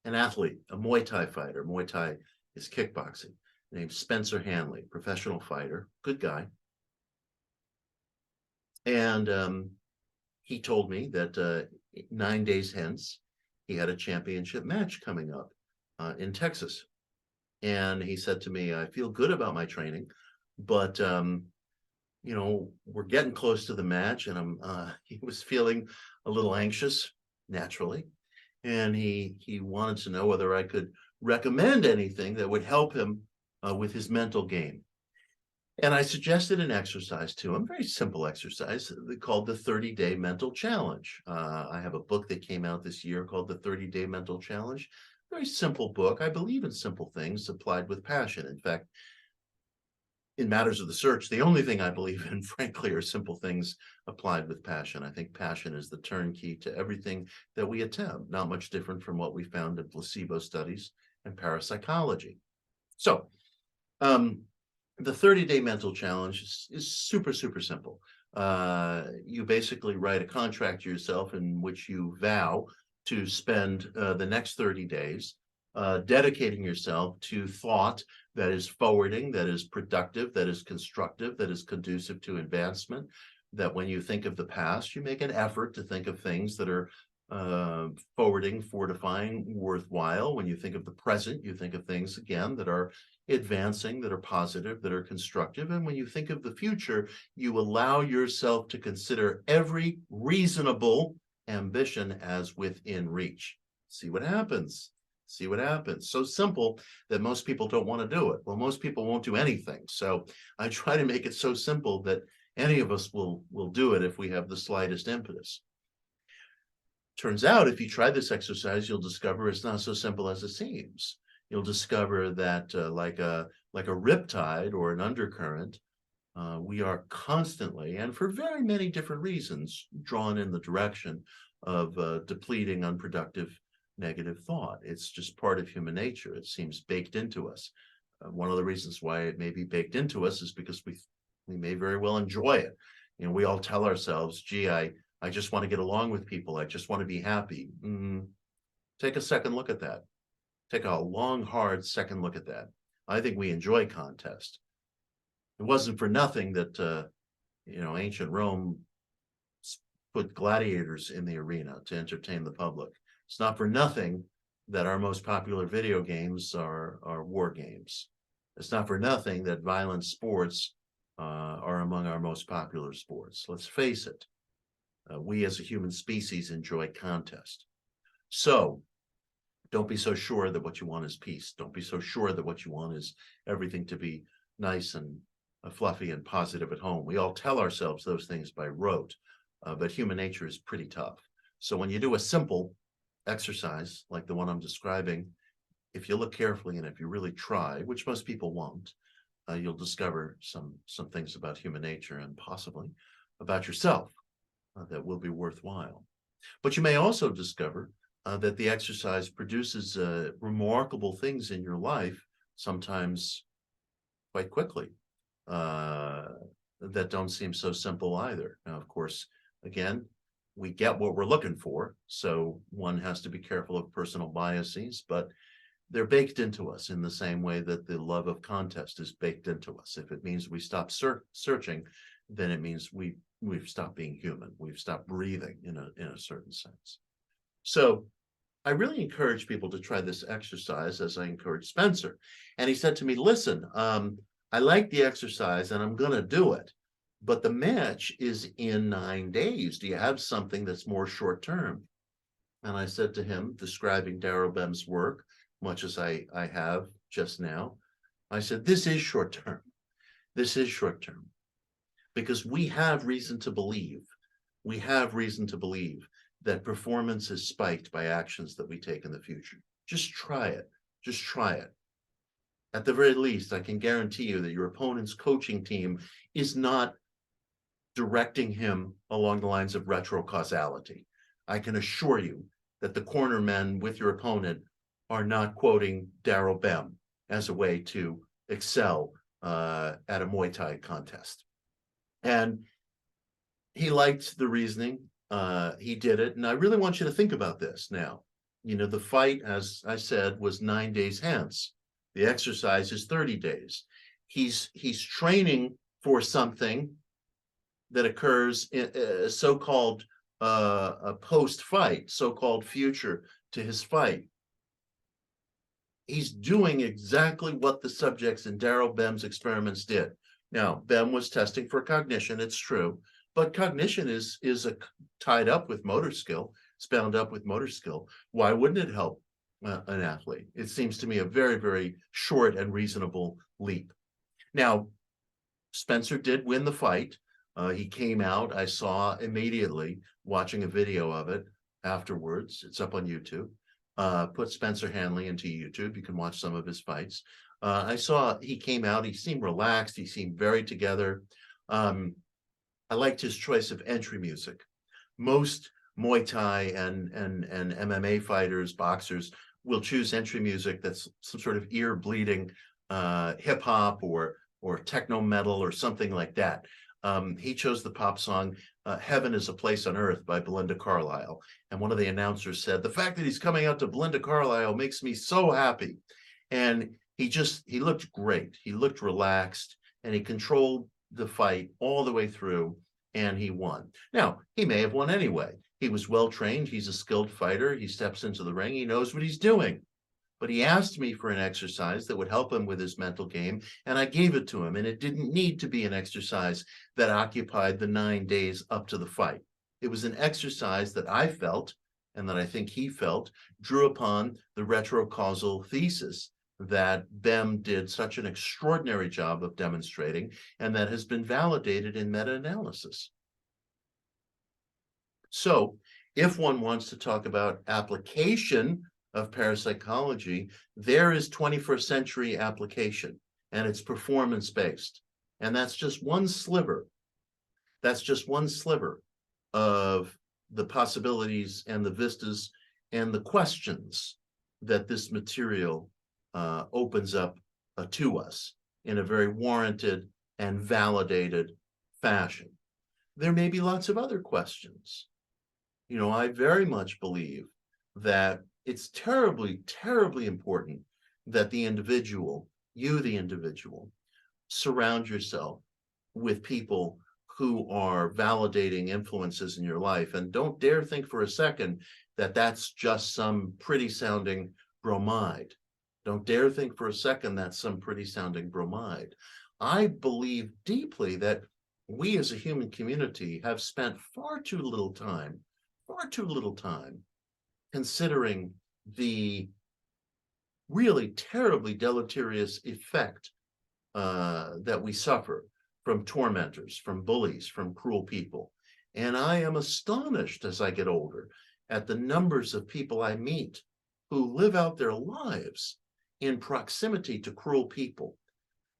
athlete, a Muay Thai fighter. Muay Thai is kickboxing, named Spencer Hanley, professional fighter, good guy. And he told me that 9 days hence, he had a championship match coming up in Texas. And he said to me, I feel good about my training, but you know, we're getting close to the match, and he was feeling a little anxious, naturally. And he wanted to know whether I could recommend anything that would help him with his mental game. And I suggested an exercise to him, very simple exercise called the 30-Day Mental Challenge. I have a book that came out this year called the 30-Day Mental Challenge. Very simple book. I believe in simple things applied with passion. In fact, in matters of the search, the only thing I believe in, frankly, are simple things applied with passion. I think passion is the turnkey to everything that we attempt, not much different from what we found in placebo studies and parapsychology. So, the 30-Day Mental Challenge is super, super simple. You basically write a contract to yourself in which you vow to spend the next 30 days dedicating yourself to thought that is forwarding, that is productive, that is constructive, that is conducive to advancement, that when you think of the past, you make an effort to think of things that are forwarding, fortifying, worthwhile. When you think of the present, you think of things, again, that are advancing, that are positive, that are constructive. And when you think of the future, you allow yourself to consider every reasonable ambition as within reach. See what happens. See what happens. So simple that most people don't want to do it. Well, most people won't do anything. So I try to make it so simple that any of us will do it if we have the slightest impetus. Turns out, if you try this exercise, you'll discover it's not so simple as it seems. You'll discover that like a riptide or an undercurrent, we are constantly, and for very many different reasons, drawn in the direction of depleting, unproductive, negative thought. It's just part of human nature. It seems baked into us. One of the reasons why it may be baked into us is because we may very well enjoy it. You know, we all tell ourselves, gee, I just want to get along with people. I just want to be happy. Take a second look at that. Take a long, hard second look at that. I think we enjoy contest. It wasn't for nothing that, ancient Rome put gladiators in the arena to entertain the public. It's not for nothing that our most popular video games are war games. It's not for nothing that violent sports are among our most popular sports. Let's face it. We as a human species enjoy contest. So don't be so sure that what you want is peace. Don't be so sure that what you want is everything to be nice and fluffy and positive at home. We all tell ourselves those things by rote, but human nature is pretty tough. So when you do a simple exercise like the one I'm describing, if you look carefully and if you really try, which most people won't, you'll discover some things about human nature and possibly about yourself that will be worthwhile. But you may also discover that the exercise produces remarkable things in your life, sometimes quite quickly, that don't seem so simple either. Now, of course, again, we get what we're looking for. So one has to be careful of personal biases, but they're baked into us in the same way that the love of contest is baked into us. If it means we stop searching, then it means we've stopped being human. We've stopped breathing in a certain sense. So I really encourage people to try this exercise, as I encourage Spencer. And he said to me, listen, I like the exercise and I'm going to do it, but the match is in 9 days. Do you have something that's more short term? And I said to him, describing Darrell Bem's work, much as I have just now, I said, this is short term. This is short term, because we have reason to believe that performance is spiked by actions that we take in the future. Just try it. Just try it. At the very least, I can guarantee you that your opponent's coaching team is not directing him along the lines of retrocausality. I can assure you that the corner men with your opponent are not quoting Darrell Bem as a way to excel at a Muay Thai contest. And he liked the reasoning. He did it. And I really want you to think about this now. You know, the fight, as I said, was 9 days hence. The exercise is 30 days. He's training for something that occurs in a so-called a post-fight, so-called future to his fight. He's doing exactly what the subjects in Darrell Bem's experiments did. Now, Bem was testing for cognition, it's true, but cognition is tied up with motor skill. It's bound up with motor skill. Why wouldn't it help an athlete? It seems to me a very, very short and reasonable leap. Now, Spencer did win the fight. He came out, I saw immediately, watching a video of it afterwards. It's up on YouTube. Put Spencer Hanley into YouTube. You can watch some of his fights. I saw he came out. He seemed relaxed. He seemed very together. I liked his choice of entry music. Most Muay Thai and MMA fighters, boxers, will choose entry music that's some sort of ear-bleeding hip hop or techno metal or something like that. He chose the pop song Heaven is a Place on Earth by Belinda Carlisle. And one of the announcers said, the fact that he's coming out to Belinda Carlisle makes me so happy. And he looked great. He looked relaxed, and he controlled the fight all the way through, and he won. Now, he may have won anyway. He was well trained. He's a skilled fighter. He steps into the ring. He knows what he's doing. But he asked me for an exercise that would help him with his mental game, and I gave it to him. And it didn't need to be an exercise that occupied the 9 days up to the fight. It was an exercise that I felt, and that I think he felt, drew upon the retrocausal thesis that Bem did such an extraordinary job of demonstrating, and that has been validated in meta-analysis. So if one wants to talk about application of parapsychology, there is 21st century application, and it's performance-based. And that's just one sliver. That's just one sliver of the possibilities and the vistas and the questions that this material opens up to us in a very warranted and validated fashion. There may be lots of other questions. You know, I very much believe that it's terribly, terribly important that the individual, you the individual, surround yourself with people who are validating influences in your life. And don't dare think for a second that that's just some pretty sounding bromide. Don't dare think for a second that's some pretty sounding bromide. I believe deeply that we as a human community have spent far too little time considering the really terribly deleterious effect that we suffer from tormentors, from bullies, from cruel people. And I am astonished as I get older at the numbers of people I meet who live out their lives in proximity to cruel people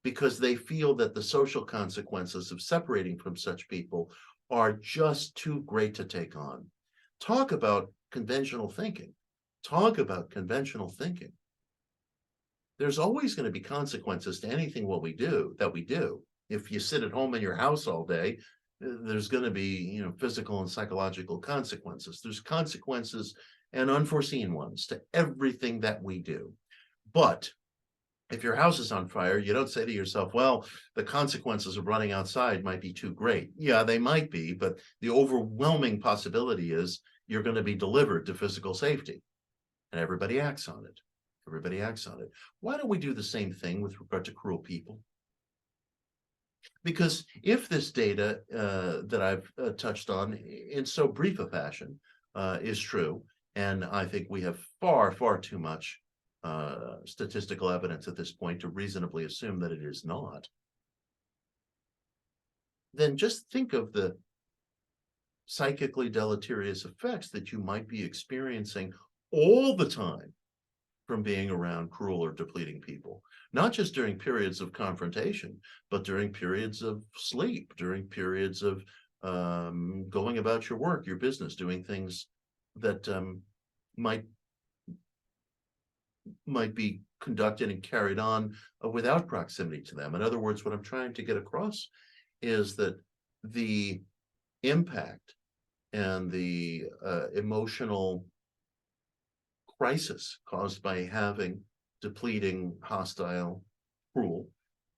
because they feel that the social consequences of separating from such people are just too great to take on. Talk about conventional thinking. Talk about conventional thinking. There's always going to be consequences to anything that we do. If you sit at home in your house all day, there's going to be, physical and psychological consequences. There's consequences and unforeseen ones to everything that we do. But if your house is on fire, you don't say to yourself, well, the consequences of running outside might be too great. Yeah, they might be, but the overwhelming possibility is you're going to be delivered to physical safety. And everybody acts on it. Everybody acts on it. Why don't we do the same thing with regard to cruel people? Because if this data that I've touched on in so brief a fashion is true, and I think we have far, far too much statistical evidence at this point to reasonably assume that it is not, then just think of the psychically deleterious effects that you might be experiencing all the time from being around cruel or depleting people, not just during periods of confrontation, but during periods of sleep, during periods of going about your work, your business, doing things that might be conducted and carried on without proximity to them. In other words, what I'm trying to get across is that the impact and the emotional crisis caused by having depleting, hostile, cruel,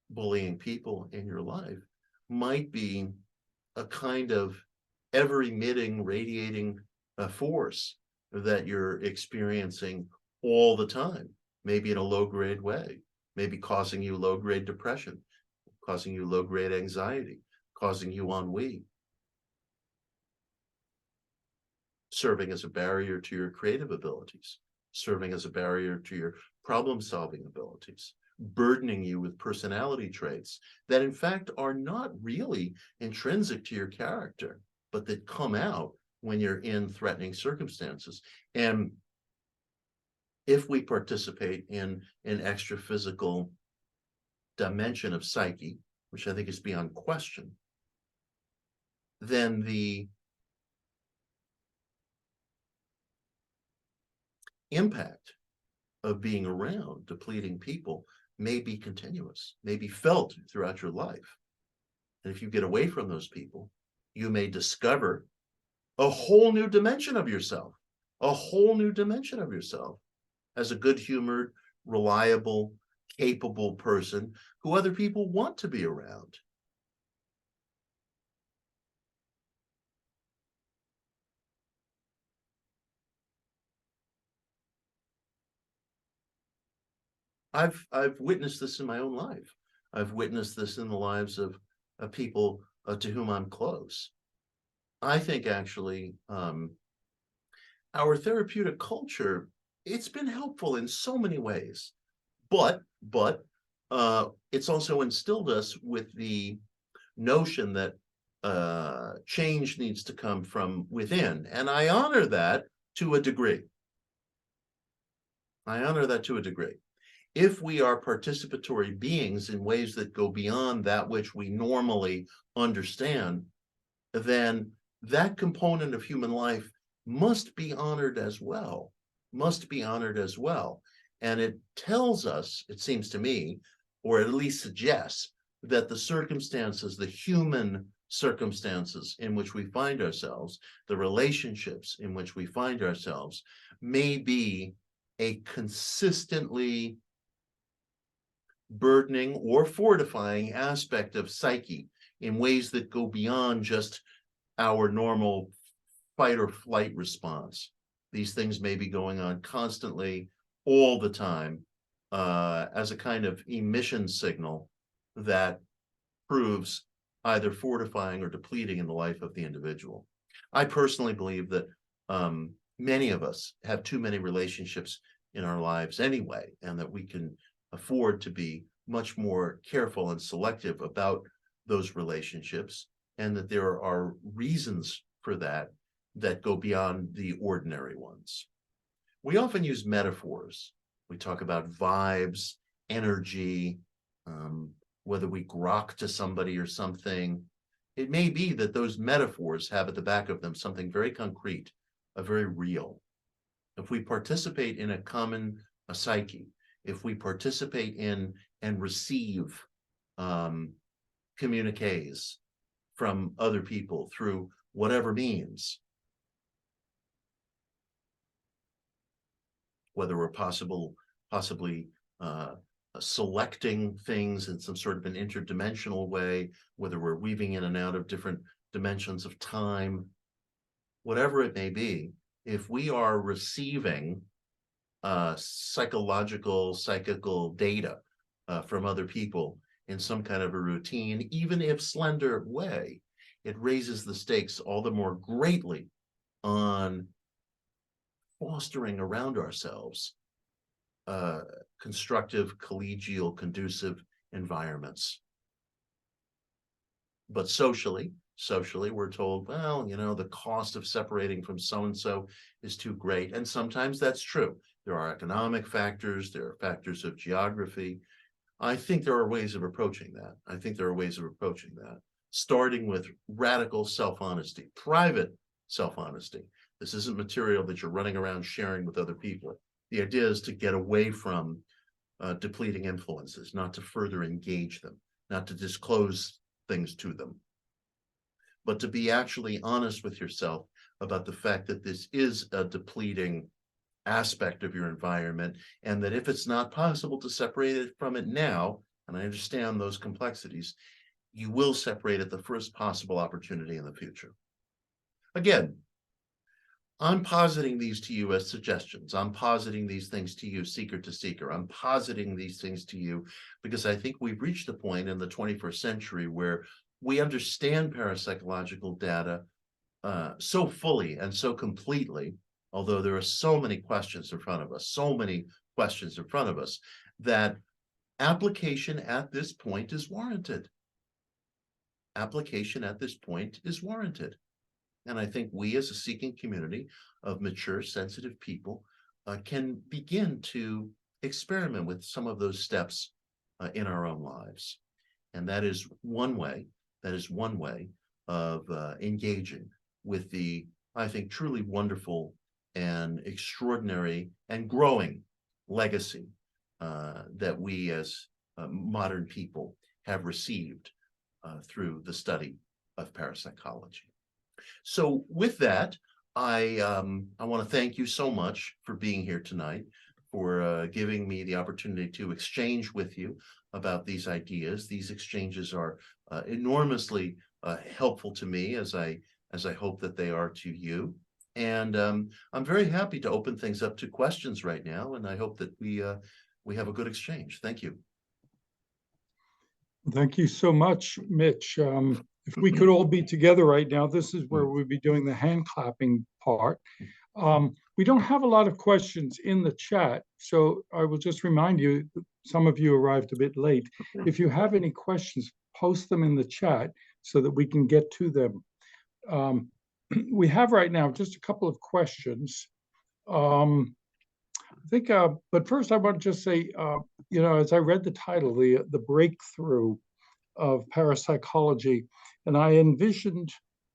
bullying people in your life might be a kind of ever-emitting, radiating force that you're experiencing all the time, maybe in a low-grade way, maybe causing you low-grade depression, causing you low-grade anxiety, causing you ennui, serving as a barrier to your creative abilities, serving as a barrier to your problem-solving abilities, burdening you with personality traits that in fact are not really intrinsic to your character, but that come out when you're in threatening circumstances. And if we participate in an extra-physical dimension of psyche, which I think is beyond question, then the impact of being around depleting people may be continuous, may be felt throughout your life. And if you get away from those people, you may discover a whole new dimension of yourself, a whole new dimension of yourself as a good-humored, reliable, capable person who other people want to be around. I've witnessed this in my own life. I've witnessed this in the lives of people to whom I'm close. I think actually our therapeutic culture, it's been helpful in so many ways, but it's also instilled us with the notion that change needs to come from within, and I honor that to a degree. I honor that to a degree. If we are participatory beings in ways that go beyond that which we normally understand, then that component of human life must be honored as well, must be honored as well. And it tells us, it seems to me, or at least suggests, that the circumstances, the human circumstances in which we find ourselves, the relationships in which we find ourselves, may be a consistently burdening or fortifying aspect of psyche in ways that go beyond just our normal fight or flight response. These things may be going on constantly, all the time, as a kind of emission signal that proves either fortifying or depleting in the life of the individual. I personally believe that many of us have too many relationships in our lives anyway, and that we can afford to be much more careful and selective about those relationships, and that there are reasons for that that go beyond the ordinary ones. We often use metaphors. We talk about vibes, energy, whether we grok to somebody or something. It may be that those metaphors have at the back of them something very concrete, very real. If we participate in a common psyche, if we participate in and receive communiques from other people through whatever means, whether we're possibly selecting things in some sort of an interdimensional way, whether we're weaving in and out of different dimensions of time, whatever it may be, if we are receiving psychical data from other people in some kind of a routine, even if slender way, it raises the stakes all the more greatly on fostering around ourselves constructive, collegial, conducive environments. But socially, we're told, well, the cost of separating from so-and-so is too great. And sometimes that's true. There are economic factors, there are factors of geography. I think there are ways of approaching that. Starting with radical self-honesty, private self-honesty. This isn't material that you're running around sharing with other people. The idea is to get away from depleting influences, not to further engage them, not to disclose things to them, but to be actually honest with yourself about the fact that this is a depleting aspect of your environment, and that if it's not possible to separate it from it now, and I understand those complexities, you will separate at the first possible opportunity in the future. Again, I'm positing these to you as suggestions. I'm positing these things to you, seeker to seeker. I'm positing these things to you because I think we've reached a point in the 21st century where we understand parapsychological data so fully and so completely, although there are so many questions in front of us, that application at this point is warranted. And I think we as a seeking community of mature, sensitive people can begin to experiment with some of those steps in our own lives. And that is one way of engaging with the, I think, truly wonderful and extraordinary and growing legacy that we as modern people have received through the study of parapsychology. So with that, I want to thank you so much for being here tonight, for giving me the opportunity to exchange with you about these ideas. These exchanges are enormously helpful to me, as I hope that they are to you. And I'm very happy to open things up to questions right now, and I hope that we have a good exchange. Thank you. Thank you so much, Mitch. If we could all be together right now, this is where we'd be doing the hand clapping part. We don't have a lot of questions in the chat, so I will just remind you, some of you arrived a bit late. If you have any questions, post them in the chat so that we can get to them. We have right now just a couple of questions. I think, but first I want to just say, as I read the title, the breakthrough of parapsychology, and I envisioned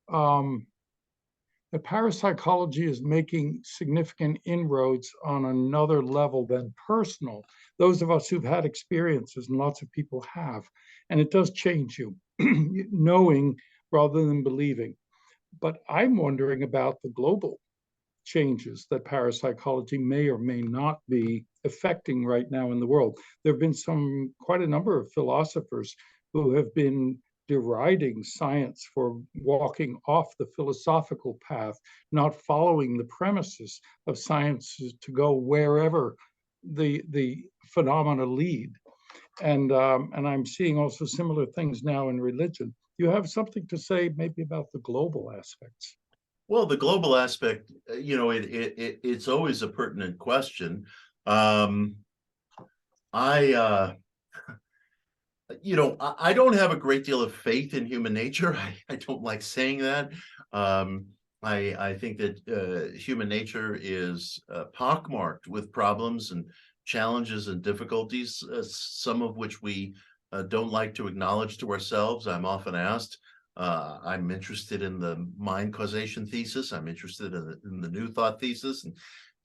that parapsychology is making significant inroads on another level than personal. Those of us who've had experiences, and lots of people have, and it does change you, knowing rather than believing. But I'm wondering about the global changes that parapsychology may or may not be affecting right now in the world. There have been quite a number of philosophers who have been deriding science for walking off the philosophical path, not following the premises of science to go wherever the phenomena lead. And I'm seeing also similar things now in religion. Do you have something to say maybe about the global aspects? Well, the global aspect, it's always a pertinent question. I don't have a great deal of faith in human nature. I don't like saying that. I think that human nature is pockmarked with problems and challenges and difficulties, some of which we don't like to acknowledge to ourselves. I'm often asked, I'm interested in the mind causation thesis. I'm interested in the new thought thesis. And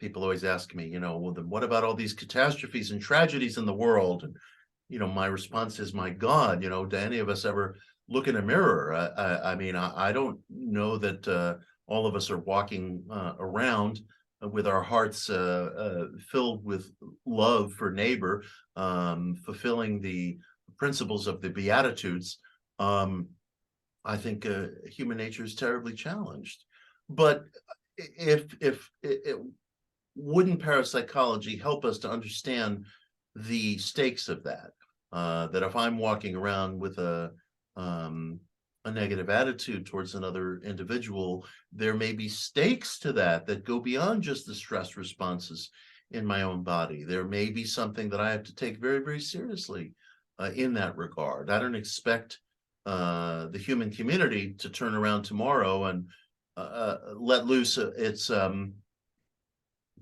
people always ask me, well, then what about all these catastrophes and tragedies in the world? And, my response is, my God, do any of us ever look in a mirror. I mean, I don't know that all of us are walking around with our hearts filled with love for neighbor, fulfilling the principles of the Beatitudes. I think human nature is terribly challenged. But if wouldn't parapsychology help us to understand the stakes of that? That if I'm walking around with a negative attitude towards another individual, there may be stakes to that that go beyond just the stress responses in my own body. There may be something that I have to take very, very seriously in that regard. I don't expect the human community to turn around tomorrow and let loose its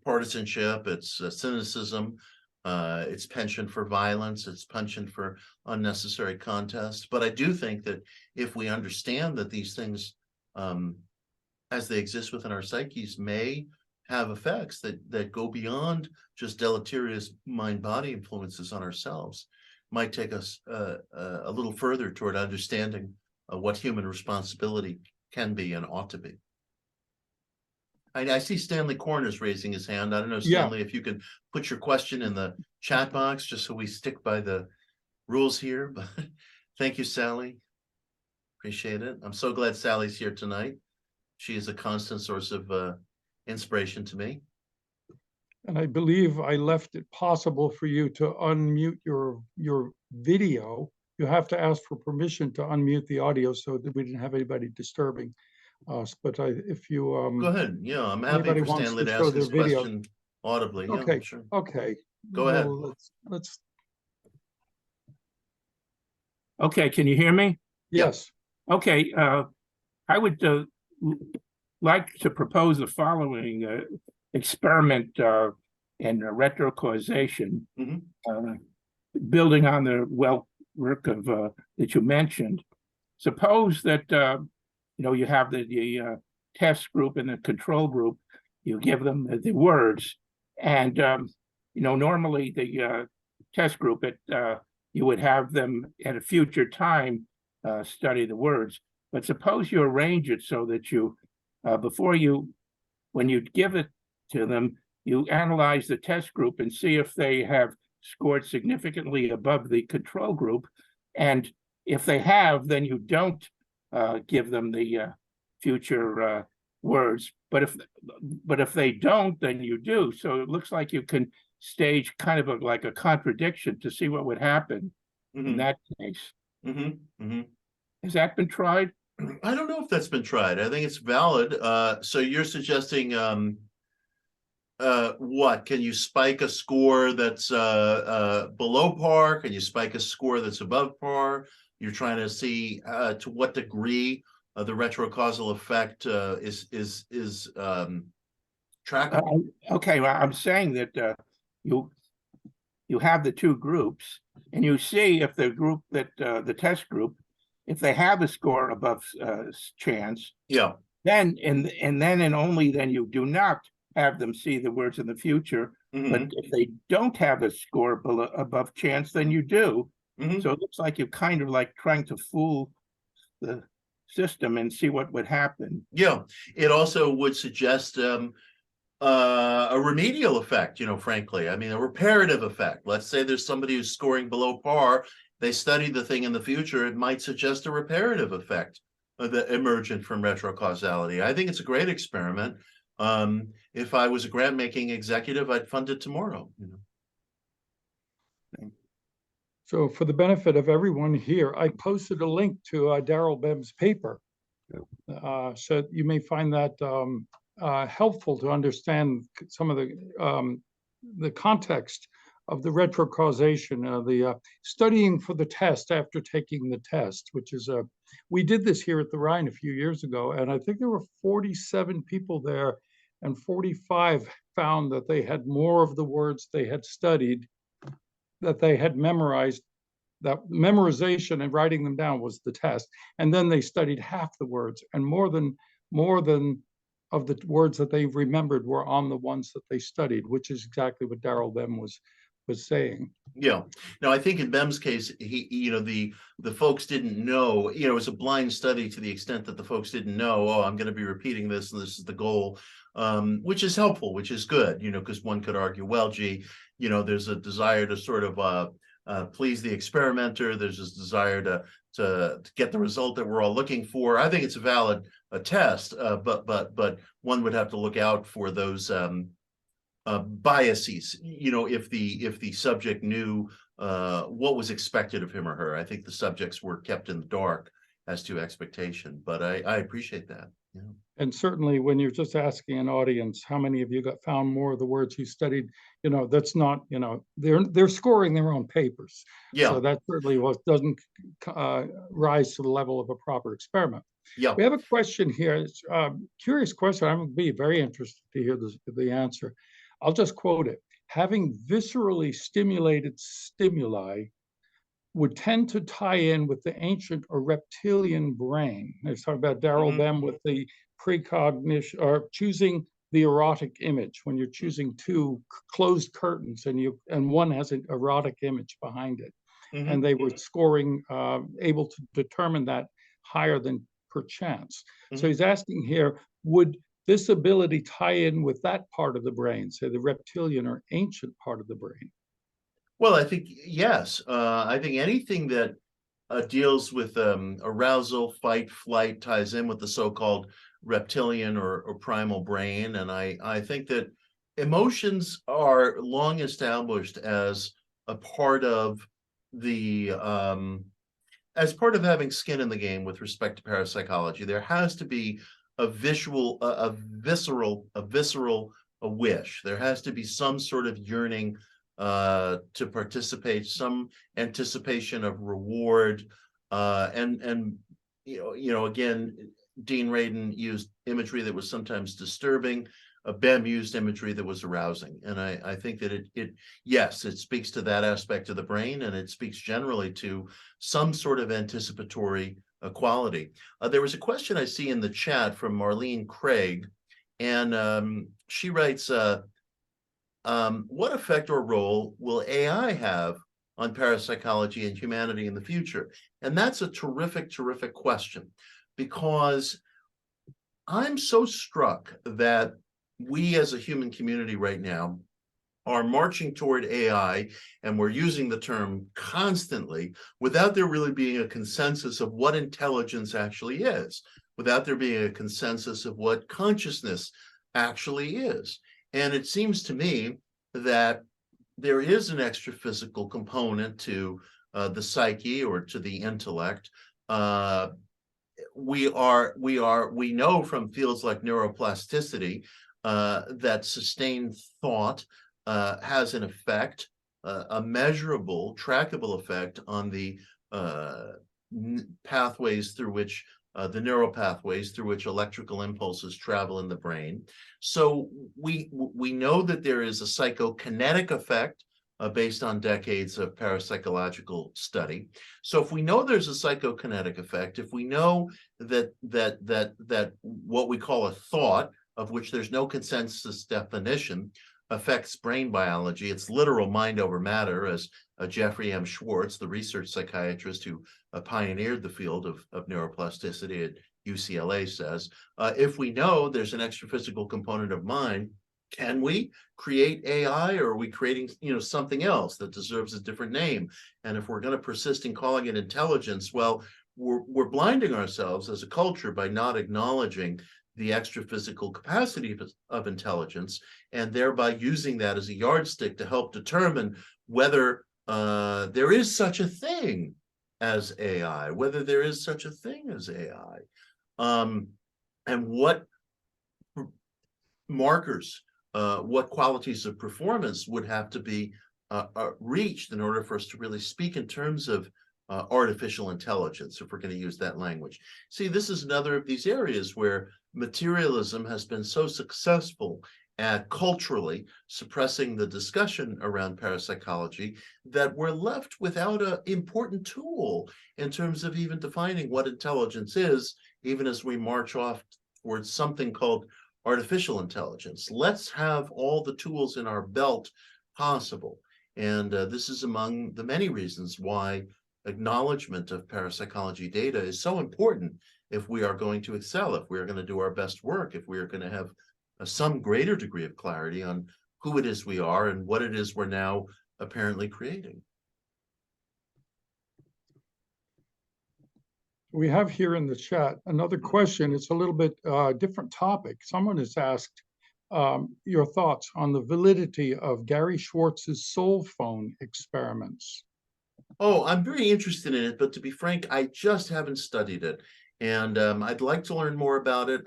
partisanship, its cynicism, its penchant for violence, its penchant for unnecessary contest. But I do think that if we understand that these things, as they exist within our psyches, may have effects that go beyond just deleterious mind-body influences on ourselves, might take us a little further toward understanding what human responsibility can be and ought to be. I see Stanley Corner's raising his hand. I don't know, Stanley, if you can put your question in the chat box, just so we stick by the rules here. But thank you, Sally. Appreciate it. I'm so glad Sally's here tonight. She is a constant source of inspiration to me. And I believe I left it possible for you to unmute your video. You have to ask for permission to unmute the audio so that we didn't have anybody disturbing us. But if you go ahead. Yeah, I'm happy for Stanley to ask his question audibly. Okay, yeah, sure. Okay. Go ahead. Let's. Okay, can you hear me? Yes. Okay, I would like to propose the following experiment in retrocausation, building on the work of that you mentioned. Suppose that you have the test group and the control group. You give them the words, and normally the test group you would have them at a future time study the words. But suppose you arrange it so that you when you give it to them, you analyze the test group and see if they have scored significantly above the control group, and if they have, then you don't give them the future words. But if they don't, then you do. So it looks like you can stage kind of like a contradiction to see what would happen in that case. Has that been tried? I don't know if that's been tried. I think it's valid. So you're suggesting what? Can you spike a score that's below par? Can you spike a score that's above par? You're trying to see to what degree the retrocausal effect is trackable. Okay, well, I'm saying that you have the two groups, and you see if the group that the test group, if they have a score above chance, then and only then you do not have them see the words in the future. But if they don't have a score above chance, then you do. So it looks like you're kind of like trying to fool the system and see what would happen. Yeah, it also would suggest a remedial effect, frankly. I mean, a reparative effect. Let's say there's somebody who's scoring below par. They study the thing in the future. It might suggest a reparative effect that emergent from retrocausality. I think it's a great experiment. If I was a grant-making executive, I'd fund it tomorrow. So for the benefit of everyone here, I posted a link to Daryl Bem's paper. So you may find that helpful to understand some of the context of the retrocausation, the studying for the test after taking the test, which is we did this here at the Rhine a few years ago, and I think there were 47 people there, and 45 found that they had more of the words they had studied, that they had memorized. That memorization and writing them down was the test, and then they studied half the words, and more than of the words that they remembered were on the ones that they studied, which is exactly what Daryl Bem was saying. Yeah. Now, I think in Bem's case, the folks didn't know, it was a blind study to the extent that the folks didn't know, oh, I'm going to be repeating this and this is the goal, which is helpful, which is good, because one could argue, well, gee, there's a desire to sort of please the experimenter. There's this desire to get the result that we're all looking for. I think it's a valid test, but one would have to look out for those biases, if the subject knew what was expected of him or her. I think the subjects were kept in the dark as to expectation, but I appreciate that. Yeah. And certainly when you're just asking an audience, how many of you found more of the words you studied, that's not, they're scoring their own papers. Yeah. So that certainly doesn't rise to the level of a proper experiment. Yeah. We have a question here. It's a curious question. I would be very interested to hear the answer. I'll just quote it. Having viscerally stimulated stimuli would tend to tie in with the ancient or reptilian brain. They're talking about Darrell Bem with the precognition, or choosing the erotic image when you're choosing two closed curtains and one has an erotic image behind it. And they were scoring, able to determine that higher than perchance. So he's asking here, would this ability tie in with that part of the brain, say the reptilian or ancient part of the brain? Well, I think, yes. I think anything that deals with arousal, fight, flight ties in with the so-called reptilian or primal brain. And I think that emotions are long established as a part of the as part of having skin in the game with respect to parapsychology. There has to be a visceral wish. There has to be some sort of yearning to participate, some anticipation of reward, and again, Dean Radin used imagery that was sometimes disturbing. Bem used imagery that was arousing, and I think that yes, it speaks to that aspect of the brain, and it speaks generally to some sort of anticipatory quality. There was a question I see in the chat from Marlene Craig, and she writes, what effect or role will AI have on parapsychology and humanity in the future? And that's a terrific, terrific question, because I'm so struck that we as a human community right now are marching toward AI, and we're using the term constantly without there really being a consensus of what intelligence actually is, without there being a consensus of what consciousness actually is. And it seems to me that there is an extra physical component to the psyche or to the intellect. We know from fields like neuroplasticity that sustained thought has an effect, a measurable, trackable effect on the pathways through which the neural pathways through which electrical impulses travel in the brain. So we know that there is a psychokinetic effect based on decades of parapsychological study. So if we know there's a psychokinetic effect, if we know that what we call a thought, of which there's no consensus definition, affects brain biology, it's literal mind over matter, as Jeffrey M. Schwartz, the research psychiatrist who pioneered the field of neuroplasticity at UCLA, says, if we know there's an extra-physical component of mind, can we create AI, or are we creating something else that deserves a different name? And if we're going to persist in calling it intelligence, well, we're blinding ourselves as a culture by not acknowledging the extra-physical capacity of intelligence, and thereby using that as a yardstick to help determine whether there is such a thing as AI, whether there is such a thing as AI, and what markers, what qualities of performance would have to be reached in order for us to really speak in terms of artificial intelligence, if we're going to use that language. See, this is another of these areas where materialism has been so successful at culturally suppressing the discussion around parapsychology that we're left without an important tool in terms of even defining what intelligence is, even as we march off towards something called artificial intelligence. Let's have all the tools in our belt possible. And this is among the many reasons why acknowledgement of parapsychology data is so important if we are going to excel, if we are going to do our best work, if we are going to have some greater degree of clarity on who it is we are and what it is we're now apparently creating. We have here in the chat another question. It's a little bit different topic. Someone has asked your thoughts on the validity of Gary Schwartz's soul phone experiments. Oh, I'm very interested in it, but to be frank, I just haven't studied it, and I'd like to learn more about it.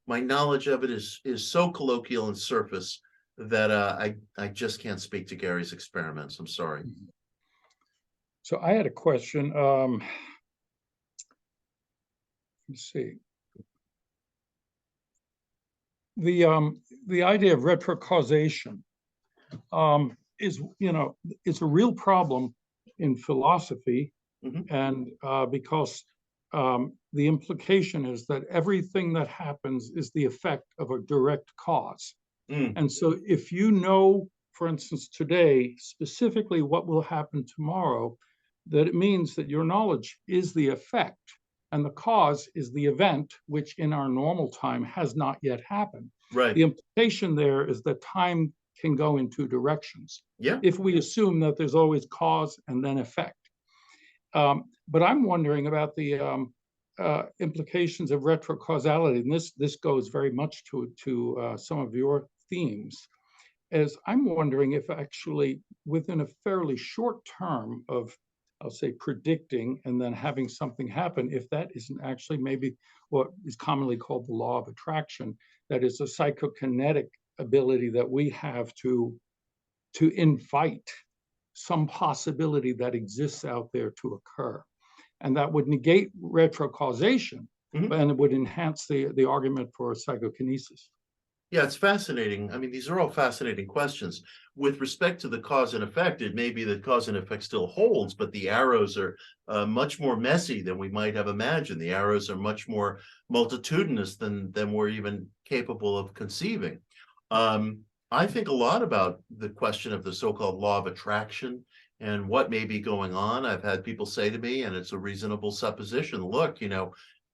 My knowledge of it is so colloquial and surface that I just can't speak to Gary's experiments. I'm sorry. So I had a question. Let's see. The idea of retrocausation is, it's a real problem in philosophy, and because the implication is that everything that happens is the effect of a direct cause. And so if you know, for instance, today, specifically what will happen tomorrow, that it means that your knowledge is the effect and the cause is the event, which in our normal time has not yet happened. Right. The implication there is that time can go in two directions. Yeah. If we assume that there's always cause and then effect. But I'm wondering about the implications of retrocausality, and this goes very much to some of your themes. As I'm wondering if actually within a fairly short term of, I'll say, predicting and then having something happen, if that isn't actually maybe what is commonly called the law of attraction, that is a psychokinetic ability that we have to invite some possibility that exists out there to occur. And that would negate retrocausation, and it would enhance the argument for psychokinesis. Yeah, it's fascinating. I mean, these are all fascinating questions. With respect to the cause and effect, it may be that cause and effect still holds, but the arrows are much more messy than we might have imagined. The arrows are much more multitudinous than we're even capable of conceiving. I think a lot about the question of the so-called law of attraction and what may be going on. I've had people say to me, and it's a reasonable supposition, look,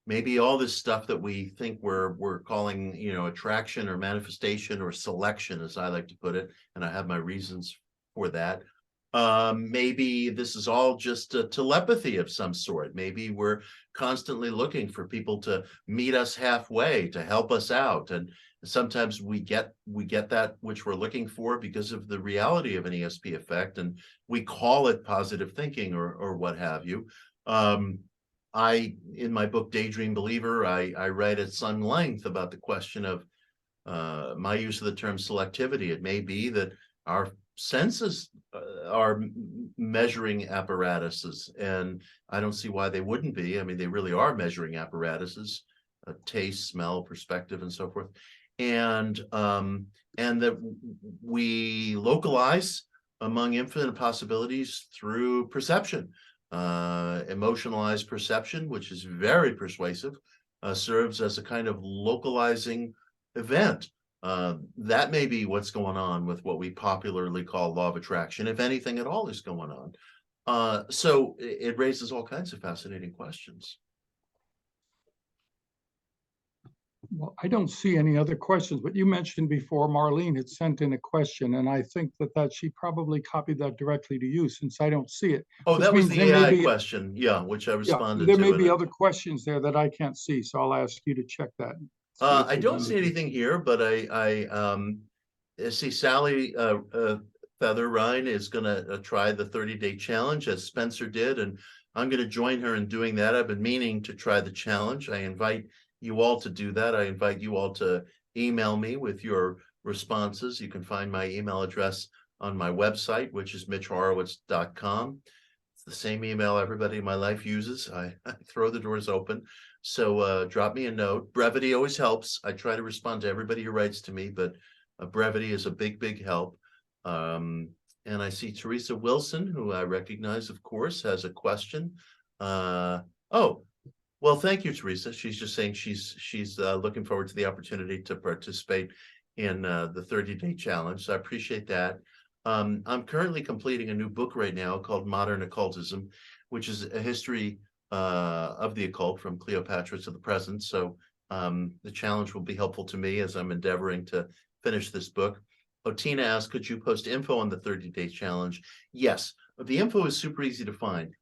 maybe all this stuff that we think we're calling, attraction or manifestation or selection, as I like to put it, and I have my reasons for that. Maybe this is all just a telepathy of some sort. Maybe we're constantly looking for people to meet us halfway, to help us out. And sometimes we get that which we're looking for because of the reality of an ESP effect, and we call it positive thinking or what have you. In my book, Daydream Believer, I write at some length about the question of my use of the term selectivity. It may be that our senses are measuring apparatuses, and I don't see why they wouldn't be. I mean, they really are measuring apparatuses, taste, smell, perspective, and so forth. And that we localize among infinite possibilities through perception. Emotionalized perception, which is very persuasive, serves as a kind of localizing event. That may be what's going on with what we popularly call law of attraction, if anything at all is going on. So it raises all kinds of fascinating questions. Well, I don't see any other questions, but you mentioned before Marlene had sent in a question, and I think that she probably copied that directly to you, since I don't see it. Oh, that was the AI question, yeah, which I responded to. There may be other questions there that I can't see, so I'll ask you to check that. I don't see anything here, but I see Sally Feather Rhine is going to try the 30-day challenge, as Spencer did, and I'm going to join her in doing that. I've been meaning to try the challenge. I invite you all to do that. I invite you all to email me with your responses. You can find my email address on my website, which is mitchhorowitz.com. It's the same email everybody in my life uses. I throw the doors open. So drop me a note. Brevity always helps. I try to respond to everybody who writes to me, but brevity is a big, big help. And I see Teresa Wilson, who I recognize, of course, has a question. Well, thank you, Teresa. She's just saying she's looking forward to the opportunity to participate in the 30-day challenge. So I appreciate that. I'm currently completing a new book right now called Modern Occultism, which is a history of the occult from Cleopatra to the present. So the challenge will be helpful to me as I'm endeavoring to finish this book. Otina asked, could you post info on the 30-day challenge? Yes, the info is super easy to find.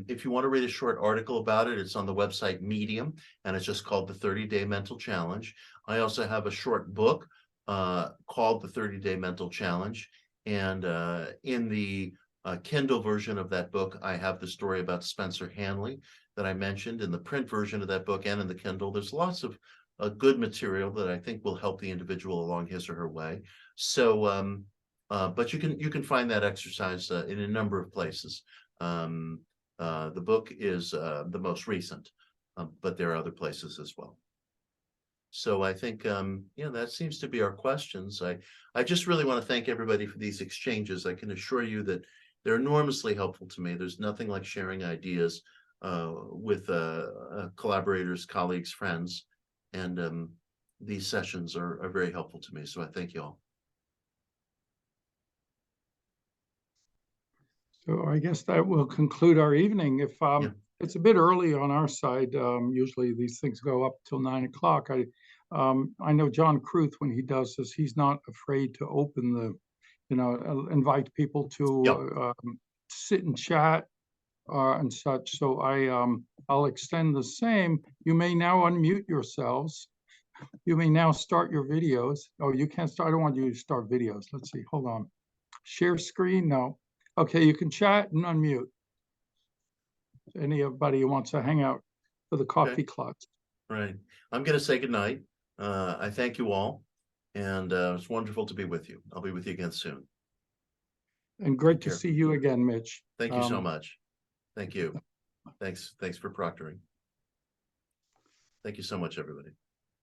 If you want to read a short article about it, it's on the website Medium, and it's just called the 30-Day Mental Challenge. I also have a short book called the 30-Day Mental Challenge. And in the Kindle version of that book, I have the story about Spencer Hanley that I mentioned. In the print version of that book and in the Kindle, there's lots of good material that I think will help the individual along his or her way. So, but you can find that exercise in a number of places. The book is the most recent, but there are other places as well. So I think, that seems to be our questions. I just really want to thank everybody for these exchanges. I can assure you that they're enormously helpful to me. There's nothing like sharing ideas with collaborators, colleagues, friends, and these sessions are very helpful to me. So I thank you all. So I guess that will conclude our evening. If it's a bit early on our side, usually these things go up till 9 o'clock. I know John Kruth, when he does this, he's not afraid to open the, invite people to sit and chat and such. So I'll extend the same. You may now unmute yourselves. You may now start your videos. Oh, you can't start. I don't want you to start videos. Let's see. Hold on. Share screen? No. Okay, you can chat and unmute. Anybody who wants to hang out for the coffee clutch. Right. I'm going to say goodnight. I thank you all, and it's wonderful to be with you. I'll be with you again soon. And great to see you again, Mitch. Thank you so much. Thank you. Thanks for proctoring. Thank you so much, everybody.